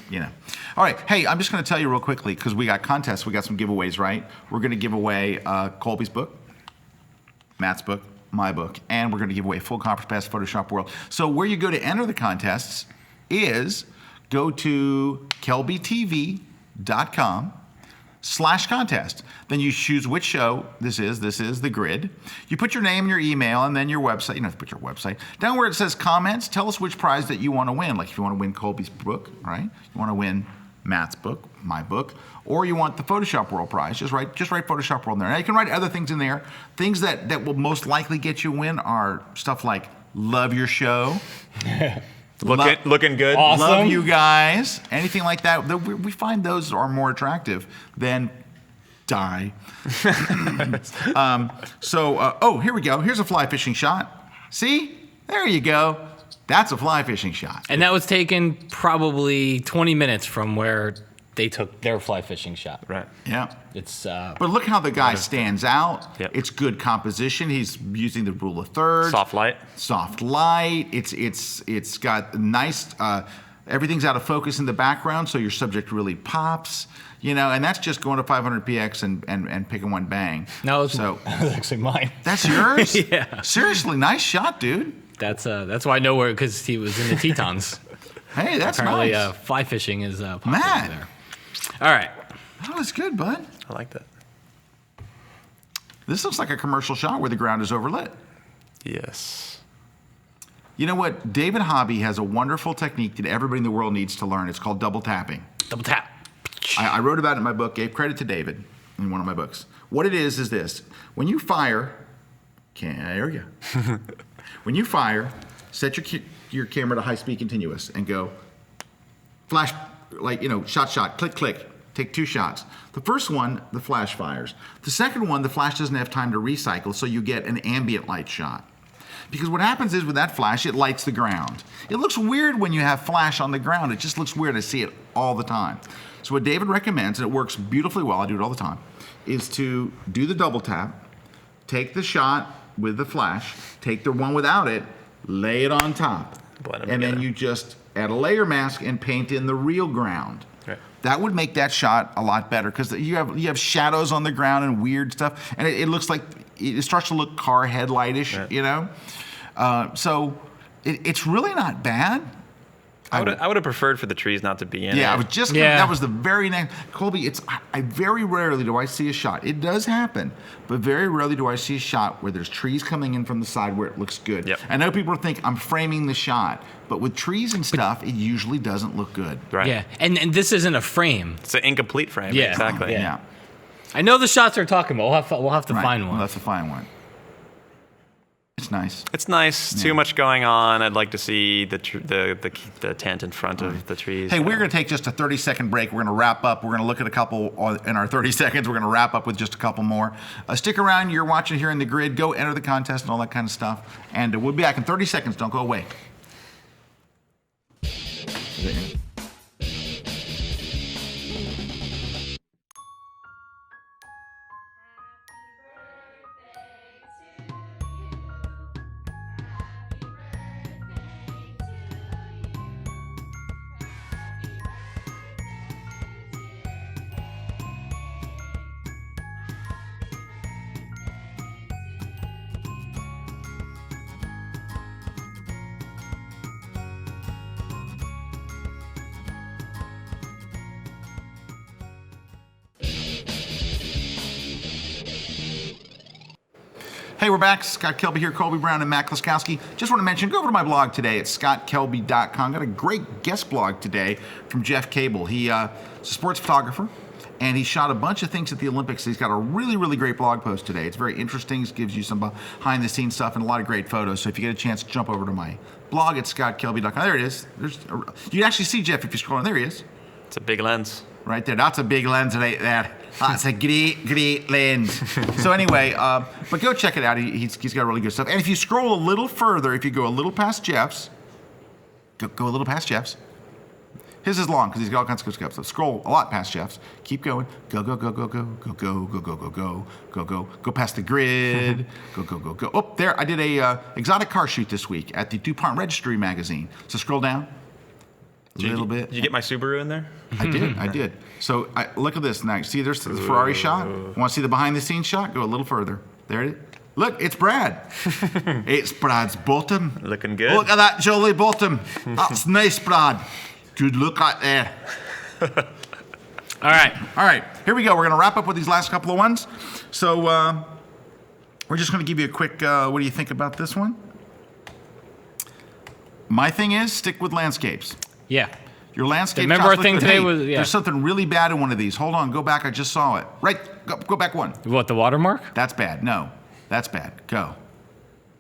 [SPEAKER 2] All right. Hey, I'm just going to tell you real quickly, because we got contests. We got some giveaways, right? We're going to give away Colby's book, Matt's book, my book, and we're going to give away a full conference pass to Photoshop World. So where you go to enter the contests is go to kelbytv.com/contest. Then you choose which show this is. This is The Grid. You put your name and your email and then your website. You don't have to put your website. Down where it says comments, tell us which prize that you want to win. Like if you want to win Colby's book, right? You want to win Matt's book, my book, or you want the Photoshop World prize. Just write Photoshop World in there. Now you can write other things in there. Things that will most likely get you a win are stuff like love your show.
[SPEAKER 4] Looking good.
[SPEAKER 3] Awesome.
[SPEAKER 2] Love you guys. Anything like that. We find those are more attractive than die. Here we go. Here's a fly fishing shot. See? There you go. That's a fly fishing shot.
[SPEAKER 3] And that was taken probably 20 minutes from where they took their fly fishing shot.
[SPEAKER 4] Right.
[SPEAKER 2] Yeah.
[SPEAKER 3] It's
[SPEAKER 2] But look how the guy stands out.
[SPEAKER 4] Yep.
[SPEAKER 2] It's good composition. He's using the rule of thirds.
[SPEAKER 4] Soft light.
[SPEAKER 2] Soft light. It's got nice. Everything's out of focus in the background, so your subject really pops. And that's just going to 500px and picking one bang.
[SPEAKER 3] that was actually mine.
[SPEAKER 2] That's yours?
[SPEAKER 3] Yeah.
[SPEAKER 2] Seriously, nice shot, dude.
[SPEAKER 3] That's why I know where, because he was in the Tetons.
[SPEAKER 2] Hey, that's
[SPEAKER 3] Apparently,
[SPEAKER 2] nice.
[SPEAKER 3] fly fishing is popular
[SPEAKER 2] Matt.
[SPEAKER 3] there. All right.
[SPEAKER 2] Oh, that's good, bud.
[SPEAKER 4] I like that.
[SPEAKER 2] This looks like a commercial shot where the ground is overlit.
[SPEAKER 4] Yes.
[SPEAKER 2] You know what? David Hobby has a wonderful technique that everybody in the world needs to learn. It's called double tapping.
[SPEAKER 3] Double tap.
[SPEAKER 2] I wrote about it in my book, gave credit to David in one of my books. What it is this. When you fire, there we go. When you fire, set your camera to high speed continuous and go flash, shot, click, click. Take 2 shots. The first one, the flash fires. The second one, the flash doesn't have time to recycle, so you get an ambient light shot. Because what happens is with that flash, it lights the ground. It looks weird when you have flash on the ground. It just looks weird. I see it all the time. So what David recommends, and it works beautifully well, I do it all the time, is to do the double tap, take the shot with the flash, take the one without it, lay it on top. And then you just add a layer mask and paint in the real ground.
[SPEAKER 4] Right.
[SPEAKER 2] That would make that shot a lot better because you have shadows on the ground and weird stuff, and it looks like it starts to look car headlightish,
[SPEAKER 4] right.
[SPEAKER 2] So it's really not bad.
[SPEAKER 4] I would have preferred for the trees not to be in it.
[SPEAKER 2] Yeah, I was just that was the very next. Colby, I very rarely do I see a shot. It does happen, but very rarely do I see a shot where there's trees coming in from the side where it looks good.
[SPEAKER 4] Yep.
[SPEAKER 2] I know people think I'm framing the shot, but with trees and stuff, it usually doesn't look good.
[SPEAKER 4] Right.
[SPEAKER 3] Yeah, and this isn't a frame.
[SPEAKER 4] It's an incomplete frame.
[SPEAKER 3] Yeah.
[SPEAKER 4] Exactly.
[SPEAKER 2] Yeah.
[SPEAKER 3] I know the shots they're talking about. We'll have to
[SPEAKER 2] Right.
[SPEAKER 3] find one.
[SPEAKER 2] Well, that's a fine one. It's nice.
[SPEAKER 4] It's nice.
[SPEAKER 2] Yeah.
[SPEAKER 4] Too much going on. I'd like to see the tent in front of the trees.
[SPEAKER 2] Hey, we're going to take just a 30-second break. We're going to wrap up. We're going to look at a couple in our 30 seconds. We're going to wrap up with just a couple more. Stick around. You're watching here in the grid. Go enter the contest and all that kind of stuff. And we'll be back in 30 seconds. Don't go away. Hey, we're back. Scott Kelby here, Colby Brown and Matt Kloskowski. Just want to mention, go over to my blog today at scottkelby.com. Got a great guest blog today from Jeff Cable. He's a sports photographer, and he shot a bunch of things at the Olympics. He's got a really, really great blog post today. It's very interesting. It gives you some behind-the-scenes stuff and a lot of great photos. So if you get a chance, jump over to my blog at scottkelby.com. There it is. You can actually see Jeff if you're scrolling. There he is.
[SPEAKER 4] It's a big lens.
[SPEAKER 2] right there. That's a big lens right there. That's a great lens. So anyway, but go check it out. He's got really good stuff. And if you scroll a little further, if you go a little past Jeff's, go a little past Jeff's. His is long because he's got all kinds of good stuff. So scroll a lot past Jeff's. Keep going. Go past the grid. Go. Oh, there! I did a exotic car shoot this week at the DuPont Registry magazine. So scroll down a little bit.
[SPEAKER 4] Did you get my Subaru in there?
[SPEAKER 2] I did. So look at this now. See, there's the Ferrari shot. Want to see the behind-the-scenes shot? Go a little further. There it is. Look, it's Brad. It's Brad's bottom.
[SPEAKER 4] Looking good.
[SPEAKER 2] Look at that jolly bottom. That's nice, Brad. Good look out there. All right. Here we go. We're going to wrap up with these last couple of ones. So we're just going to give you a quick, what do you think about this one? My thing is, stick with landscapes.
[SPEAKER 3] Yeah.
[SPEAKER 2] Your landscape
[SPEAKER 3] Remember
[SPEAKER 2] shots
[SPEAKER 3] our
[SPEAKER 2] look
[SPEAKER 3] thing
[SPEAKER 2] good.
[SPEAKER 3] today
[SPEAKER 2] Hey,
[SPEAKER 3] was, yeah.
[SPEAKER 2] There's something really bad in one of these. Hold on. Go back. I just saw it. Right. Go back one.
[SPEAKER 3] What, the watermark?
[SPEAKER 2] That's bad. No. That's bad. Go.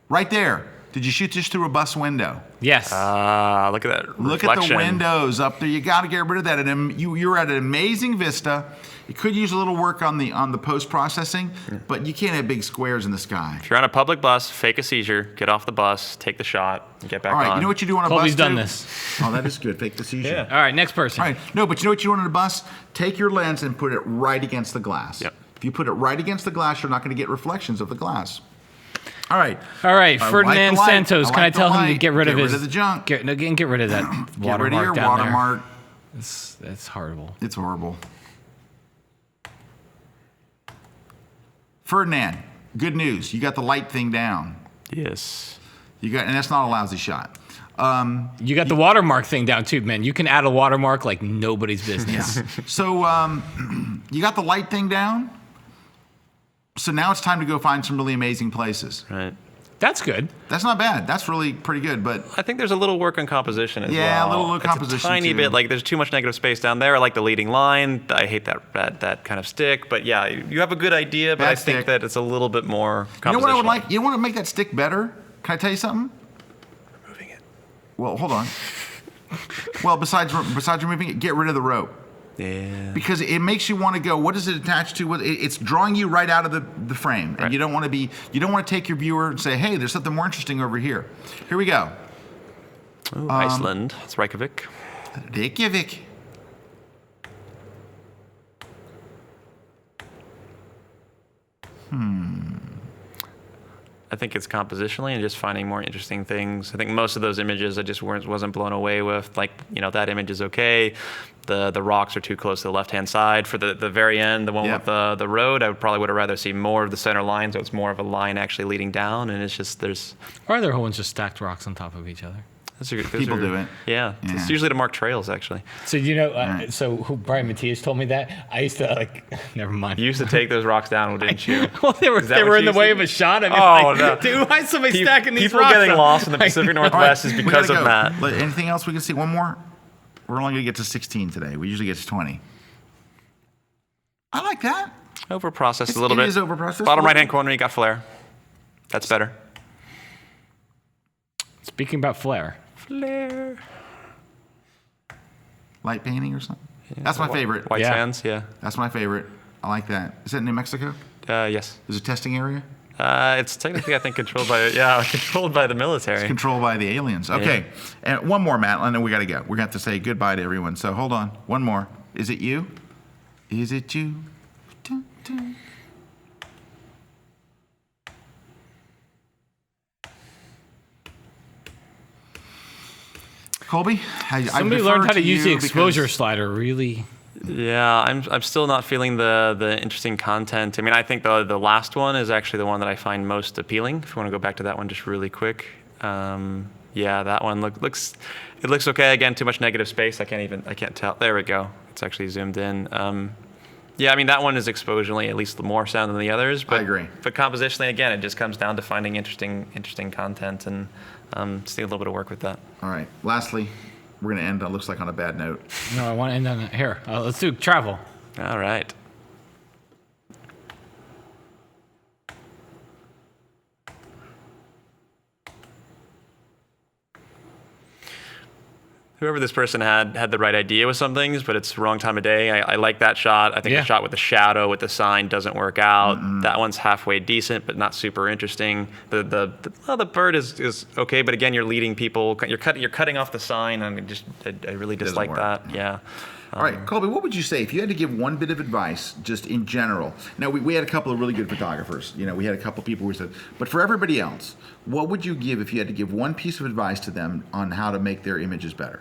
[SPEAKER 2] Right there. Did you shoot this through a bus window?
[SPEAKER 3] Yes.
[SPEAKER 4] Look at that
[SPEAKER 2] Look
[SPEAKER 4] reflection.
[SPEAKER 2] at the windows up there. You got to get rid of that. And you're at an amazing vista. You could use a little work on the post processing, but you can't have big squares in the sky.
[SPEAKER 4] If you're on a public bus, fake a seizure, get off the bus, take the shot, and get back
[SPEAKER 2] All right,
[SPEAKER 4] on.
[SPEAKER 2] you know what you do on a
[SPEAKER 3] Colby's
[SPEAKER 2] bus?
[SPEAKER 3] done
[SPEAKER 2] too?
[SPEAKER 3] this.
[SPEAKER 2] Oh, that is good. Fake the seizure.
[SPEAKER 4] Yeah.
[SPEAKER 3] All right, next person.
[SPEAKER 2] All right. No, but you know what you do on a bus? Take your lens and put it right against the glass.
[SPEAKER 4] Yep.
[SPEAKER 2] If you put it right against the glass, you're not going to get reflections of the glass. All right.
[SPEAKER 3] All right,
[SPEAKER 2] I
[SPEAKER 3] Ferdinand
[SPEAKER 2] like the light.
[SPEAKER 3] Santos.
[SPEAKER 2] I
[SPEAKER 3] Can I
[SPEAKER 2] like the
[SPEAKER 3] tell him to
[SPEAKER 2] light.
[SPEAKER 3] get rid of his...
[SPEAKER 2] the junk.
[SPEAKER 3] Get rid of that
[SPEAKER 2] Get rid of your
[SPEAKER 3] watermark down there.
[SPEAKER 2] watermark.
[SPEAKER 3] That's horrible.
[SPEAKER 2] It's horrible. Ferdinand, good news. You got the light thing down.
[SPEAKER 4] Yes.
[SPEAKER 2] And that's not a lousy shot.
[SPEAKER 3] You got the watermark thing down too, man. You can add a watermark like nobody's business.
[SPEAKER 2] So you got the light thing down. So now it's time to go find some really amazing places.
[SPEAKER 4] Right.
[SPEAKER 3] That's good.
[SPEAKER 2] That's not bad. That's really pretty good. But
[SPEAKER 4] I think there's a little work on composition as well.
[SPEAKER 2] Yeah, a little
[SPEAKER 4] It's
[SPEAKER 2] composition
[SPEAKER 4] a tiny
[SPEAKER 2] too.
[SPEAKER 4] bit. Like there's too much negative space down there. I like the leading line. I hate that kind of stick. But yeah, you have a good idea. But
[SPEAKER 2] Bad
[SPEAKER 4] I think
[SPEAKER 2] stick.
[SPEAKER 4] that it's a little bit more compositional.
[SPEAKER 2] you know what I would like? You want to make that stick better? Can I tell you something?
[SPEAKER 4] Removing it.
[SPEAKER 2] Well, hold on. Well, besides removing it, get rid of the rope.
[SPEAKER 4] Yeah.
[SPEAKER 2] Because it makes you want to go, what does it attach to? It's drawing you right out of the frame. And
[SPEAKER 4] Right.
[SPEAKER 2] you don't want to take your viewer and say, hey, there's something more interesting over here. Here we go.
[SPEAKER 4] Ooh, Iceland. It's Reykjavik.
[SPEAKER 2] Reykjavik.
[SPEAKER 4] I think it's compositionally and just finding more interesting things. I think most of those images I just wasn't blown away with. Like, that image is okay. The rocks are too close to the left-hand side. For the very end, the one
[SPEAKER 2] Yep.
[SPEAKER 4] with the road, I would probably have rather seen more of the center line, so it's more of a line actually leading down. And it's just
[SPEAKER 3] Or are there a whole bunch of stacked rocks on top of each other?
[SPEAKER 2] People do it.
[SPEAKER 4] Yeah,
[SPEAKER 2] Yeah.
[SPEAKER 4] it's usually to mark trails actually.
[SPEAKER 3] So so who Brian Matias told me that I used to never mind.
[SPEAKER 4] You used to take those rocks down, didn't you?
[SPEAKER 3] Well, they were
[SPEAKER 4] Is that what
[SPEAKER 3] in
[SPEAKER 4] you
[SPEAKER 3] the way
[SPEAKER 4] used
[SPEAKER 3] of
[SPEAKER 4] to-
[SPEAKER 3] a shot. I mean,
[SPEAKER 4] Oh,
[SPEAKER 3] like,
[SPEAKER 4] no.
[SPEAKER 3] dude, why is somebody stacking these
[SPEAKER 4] People
[SPEAKER 3] rocks?
[SPEAKER 4] getting
[SPEAKER 3] up?
[SPEAKER 4] lost in the Pacific Northwest is
[SPEAKER 2] We
[SPEAKER 4] because
[SPEAKER 2] gotta
[SPEAKER 4] of
[SPEAKER 2] go.
[SPEAKER 4] that.
[SPEAKER 2] Anything else we can see? One more? We're only going to get to 16 today. We usually get to 20. I like that.
[SPEAKER 4] Overprocessed a little
[SPEAKER 2] It
[SPEAKER 4] bit.
[SPEAKER 2] is overprocessed.
[SPEAKER 4] Bottom right-hand corner, you got flare. That's better.
[SPEAKER 3] Speaking about flare,
[SPEAKER 4] Flare.
[SPEAKER 2] Light painting or something? That's my favorite.
[SPEAKER 4] White
[SPEAKER 3] Yeah.
[SPEAKER 4] sands, yeah.
[SPEAKER 2] That's my favorite. I like that. Is that New Mexico?
[SPEAKER 4] Yes.
[SPEAKER 2] Is it a testing area?
[SPEAKER 4] It's technically, I think, controlled by the military.
[SPEAKER 2] Controlled by the aliens. Okay. And one more, Matt, and then we got to go. We're going to have to say goodbye to everyone. So hold on. One more. Is it you? Is it you? Dun, dun. Colby,
[SPEAKER 3] somebody learned how to use the exposure slider really.
[SPEAKER 4] Yeah, I'm still not feeling the interesting content. I mean, I think the last one is actually the one that I find most appealing. If you want to go back to that one just really quick. Yeah, that one looks okay. Again, too much negative space. I can't tell. There we go. It's actually zoomed in. Yeah, I mean, that one is exposurially at least more sound than the others. But,
[SPEAKER 2] I agree.
[SPEAKER 4] But compositionally, again, it just comes down to finding interesting content and just need a little bit of work with that.
[SPEAKER 2] All right. Lastly, we're going to end, looks like, on a bad note.
[SPEAKER 3] No, I want to end on here. Let's do travel.
[SPEAKER 4] All right. whoever this person had the right idea with some things, but it's the wrong time of day. I like that shot. I think
[SPEAKER 3] Yeah.
[SPEAKER 4] the shot with the shadow with the sign doesn't work out. That one's halfway decent, but not super interesting. The bird is okay, but again, you're leading people. You're cutting off the sign, and I really dislike
[SPEAKER 2] work.
[SPEAKER 4] that. Yeah.
[SPEAKER 2] All right, Colby, what would you say if you had to give one bit of advice, just in general? Now, we had a couple of really good photographers. You know, we had a couple of people who said, but for everybody else, what would you give if you had to give one piece of advice to them on how to make their images better?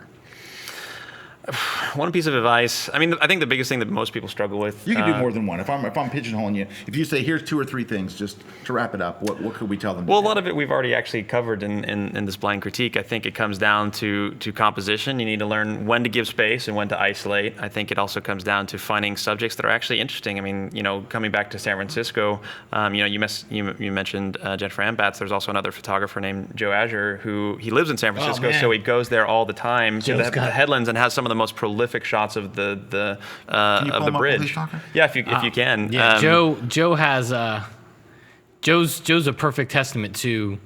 [SPEAKER 4] One piece of advice. I mean, I think the biggest thing that most people struggle with.
[SPEAKER 2] You can do more than one. If I'm pigeonholing you, if you say here's 2 or 3 things, just to wrap it up, what could we tell them?
[SPEAKER 4] Well, a lot of it we've already actually covered in this blind critique. I think it comes down to composition. You need to learn when to give space and when to isolate. I think it also comes down to finding subjects that are actually interesting. I mean, you know, coming back to San Francisco, you know, you mentioned Jennifer Ambats. There's also another photographer named Joe Azure who he lives in San Francisco,
[SPEAKER 3] man.
[SPEAKER 4] so he goes there all the time to
[SPEAKER 3] Joe's
[SPEAKER 4] the headlands and has some of the most prolific shots of the
[SPEAKER 2] Can you pull
[SPEAKER 4] of the
[SPEAKER 2] him up,
[SPEAKER 4] bridge.
[SPEAKER 2] please, Tucker?
[SPEAKER 4] Yeah, if you can.
[SPEAKER 3] Yeah, Joe has Joe's a perfect testament to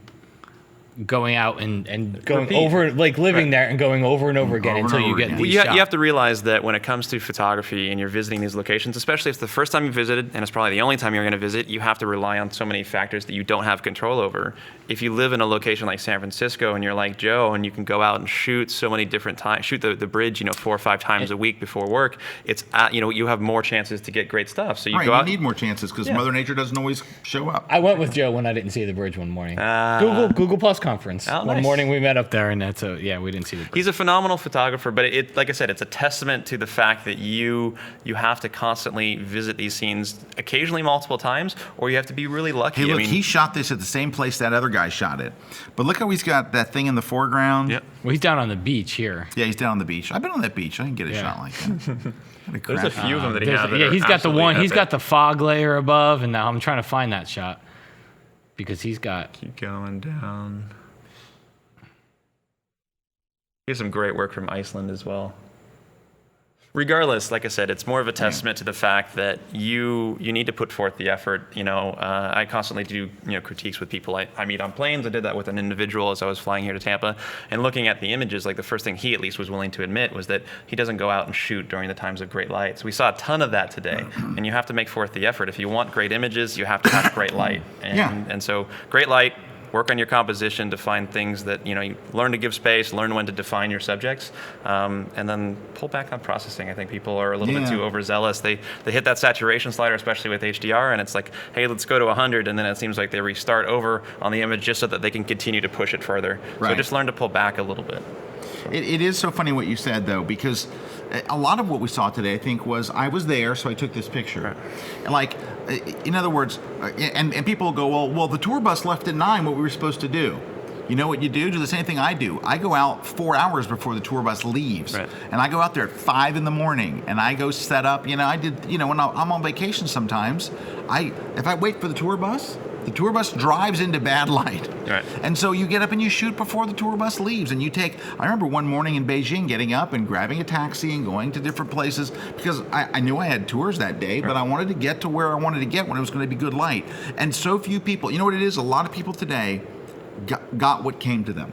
[SPEAKER 3] going out and going
[SPEAKER 4] Repeat.
[SPEAKER 3] over, like living there and going over and over again
[SPEAKER 2] Over and
[SPEAKER 3] until you
[SPEAKER 2] over
[SPEAKER 3] get
[SPEAKER 2] again.
[SPEAKER 3] these
[SPEAKER 4] Well,
[SPEAKER 3] shots.
[SPEAKER 4] you have to realize that when it comes to photography and you're visiting these locations, especially if it's the first time you visited and it's probably the only time you're going to visit, you have to rely on so many factors that you don't have control over. If you live in a location like San Francisco and you're like Joe and you can go out and shoot so many different times, shoot the bridge, you know, 4 or 5 times a week before work, it's you know, you have more chances to get great stuff. So you
[SPEAKER 2] All right,
[SPEAKER 4] go out.
[SPEAKER 2] you need more chances because Mother Nature doesn't always show up.
[SPEAKER 3] I went with Joe when I didn't see the bridge one morning. Google Plus conference.
[SPEAKER 4] Oh,
[SPEAKER 3] One
[SPEAKER 4] nice.
[SPEAKER 3] morning we met up there, and that's we didn't see the bridge.
[SPEAKER 4] He's a phenomenal photographer, but it, like I said, it's a testament to the fact that you have to constantly visit these scenes, occasionally multiple times, or you have to be really lucky.
[SPEAKER 2] Hey, look,
[SPEAKER 4] I mean,
[SPEAKER 2] he shot this at the same place that other guy shot it. But look how he's got that thing in the foreground.
[SPEAKER 4] Yep.
[SPEAKER 3] Well, he's down on the beach here.
[SPEAKER 2] Yeah, he's down on the beach. I've been on that beach. I didn't get a
[SPEAKER 3] Yeah.
[SPEAKER 2] shot like that.
[SPEAKER 4] There's a few of them that he has.
[SPEAKER 3] Yeah, he's got the one. He's got the fog layer above, and now I'm trying to find that shot because he's got.
[SPEAKER 4] Keep going down. He has some great work from Iceland as well. Regardless, like I said, it's more of a testament to the fact that you need to put forth the effort. You know, I constantly do critiques with people I meet on planes. I did that with an individual as I was flying here to Tampa, and looking at the images. Like the first thing he at least was willing to admit was that he doesn't go out and shoot during the times of great light. So we saw a ton of that today, and you have to make forth the effort. If you want great images, you have to have great light, and so great light. Work on your composition to find things that, you learn to give space, learn when to define your subjects, and then pull back on processing. I think people are a little bit too overzealous. They hit that saturation slider, especially with HDR, and it's like, hey, let's go to 100, and then it seems like they restart over on the image just so that they can continue to push it further.
[SPEAKER 2] Right.
[SPEAKER 4] So just learn to pull back a little bit.
[SPEAKER 2] It is so funny what you said, though, because a lot of what we saw today, I think, was I was there, so I took this picture.
[SPEAKER 4] Right.
[SPEAKER 2] And like, in other words, and people go, well, the tour bus left at 9, what we were supposed to do. You know what you do? Do the same thing I do. I go out 4 hours before the tour bus leaves.
[SPEAKER 4] Right.
[SPEAKER 2] And I go out there at 5 in the morning, and I go set up. When I'm on vacation sometimes, if I wait for the tour bus drives into bad light.
[SPEAKER 4] Right.
[SPEAKER 2] And so you get up and you shoot before the tour bus leaves. And I remember one morning in Beijing getting up and grabbing a taxi and going to different places because I knew I had tours that day, but I wanted to get to where I wanted to get when it was going to be good light. And so few people, you know what it is? A lot of people today got what came to them.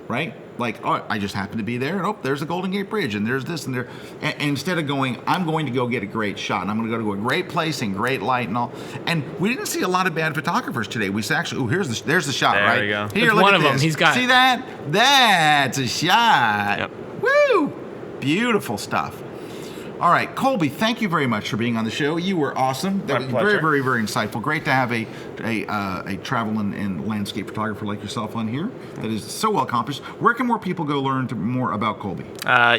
[SPEAKER 2] Right? Like, oh, I just happened to be there, and oh, there's the Golden Gate Bridge, and there's this and there. And instead of going, I'm going to go get a great shot, and I'm going to go to a great place and great light and all. And we didn't see a lot of bad photographers today. We actually, there's the shot,
[SPEAKER 4] there
[SPEAKER 2] right?
[SPEAKER 4] You go.
[SPEAKER 2] Here,
[SPEAKER 3] It's
[SPEAKER 2] look
[SPEAKER 3] one
[SPEAKER 2] at
[SPEAKER 3] of them.
[SPEAKER 2] this.
[SPEAKER 3] He's got.
[SPEAKER 2] See that? That's a shot.
[SPEAKER 4] Yep.
[SPEAKER 2] Woo! Beautiful stuff. All right, Colby, thank you very much for being on the show. You were awesome. That
[SPEAKER 4] My
[SPEAKER 2] was
[SPEAKER 4] pleasure.
[SPEAKER 2] very, very, very insightful. Great to have a travel and landscape photographer like yourself on here that is so well accomplished. Where can more people go learn more about Colby?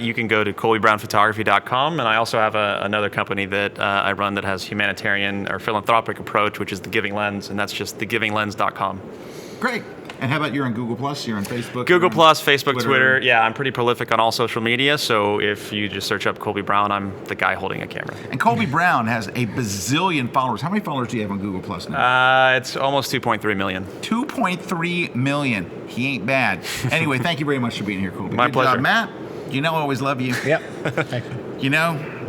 [SPEAKER 4] You can go to colbybrownphotography.com, and I also have another company that I run that has humanitarian or philanthropic approach, which is The Giving Lens, and that's just thegivingLens.com.
[SPEAKER 2] Great. And how about you're on Google Plus? You're on Facebook?
[SPEAKER 4] Google
[SPEAKER 2] you're on
[SPEAKER 4] Plus, Facebook, Twitter. Yeah, I'm pretty prolific on all social media. So if you just search up Colby Brown, I'm the guy holding a camera.
[SPEAKER 2] And Colby Brown has a bazillion followers. How many followers do you have on Google Plus now?
[SPEAKER 4] It's almost 2.3 million.
[SPEAKER 2] 2.3 million. He ain't bad. Anyway, thank you very much for being here, Colby.
[SPEAKER 4] My
[SPEAKER 2] Good
[SPEAKER 4] pleasure.
[SPEAKER 2] job. Matt, I always love you.
[SPEAKER 3] Yep.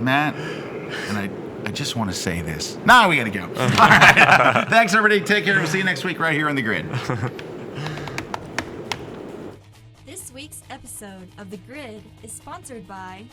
[SPEAKER 2] Matt, and I just want to say this. Nah, we got to go. All right. Thanks, everybody. Take care. We'll see you next week right here on The Grid.
[SPEAKER 1] This week's episode of The Grid is sponsored by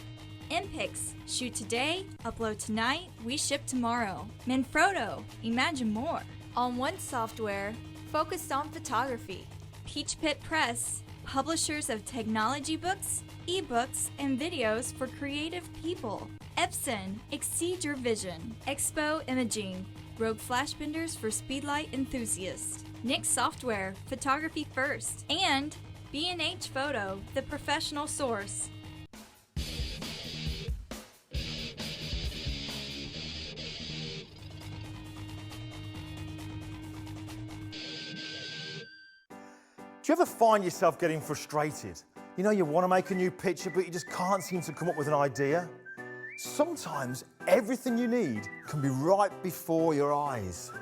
[SPEAKER 1] MPix, shoot today, upload tonight, we ship tomorrow. Manfrotto, imagine more. All One Software, focused on photography. Peach Pit Press, publishers of technology books, ebooks, and videos for creative people. Epson, exceed your vision. Expo Imaging, Rogue Flash Benders for speedlight enthusiasts. Nix Software, photography first. And B&H Photo, the professional source.
[SPEAKER 9] Do you ever find yourself getting frustrated? You know, you want to make a new picture, but you just can't seem to come up with an idea? Sometimes everything you need can be right before your eyes.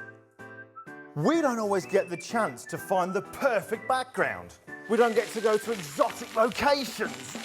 [SPEAKER 9] We don't always get the chance to find the perfect background. We don't get to go to exotic locations.